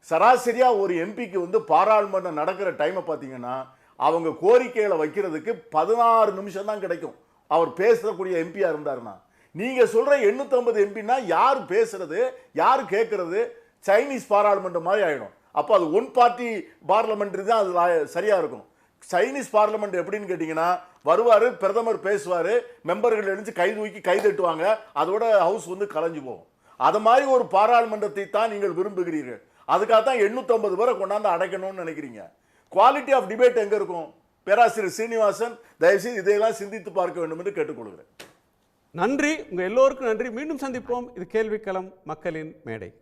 சராசரியா ஒரு எம்பிக்கு வந்து பாராளுமன்றம் நடக்கிற டைமை பார்த்தீங்கன்னா அவங்க கோரிக்கைகளை வைக்கிறதுக்கு 16 நிமிஷம் தான் கிடைக்கும். அவர் பேசக்கூடிய எம்பியா இருந்தாருன்னா, நீங்க சொல்ற 850 எம்பின்னா யார் பேசுறது, யார் கேட்கறது? சைனீஸ் பாராளுமன்றம் மாதிரி ஆயிடும். அப்போ அது ஒன் பார்ட்டி பார்லிமெண்ட் தான் அது சரியா இருக்கும். சைனீஸ் பார்லிமெண்ட் எப்படின்னு கேட்டீங்கன்னா, வருவாரு, பிரதமர் பேசுவாரு, மெம்பர்கள் எழுந்து கை தூக்கி கை தட்டுவாங்க, அதோட ஹவுஸ் வந்து கலைஞ்சு போகும். அது மாதிரி ஒரு பாராளுமன்றத்தை தான் நீங்கள் விரும்புகிறீர்கள். அதுக்காக தான் 850 பேரை கொண்டாந்து அடைக்கணும்னு நினைக்கிறீங்க. குவாலிட்டி ஆஃப் டிபேட் எங்க இருக்கும்? பேராசிரியர் சீனிவாசன் தயவுசெய்து இதையெல்லாம் சிந்தித்து பார்க்க வேண்டும் என்று கேட்டுக்கொள்கிறேன். நன்றி. உங்க எல்லோருக்கும் நன்றி. மீண்டும் சந்திப்போம். இது கேள்விக்களம், மக்களின் மேடை.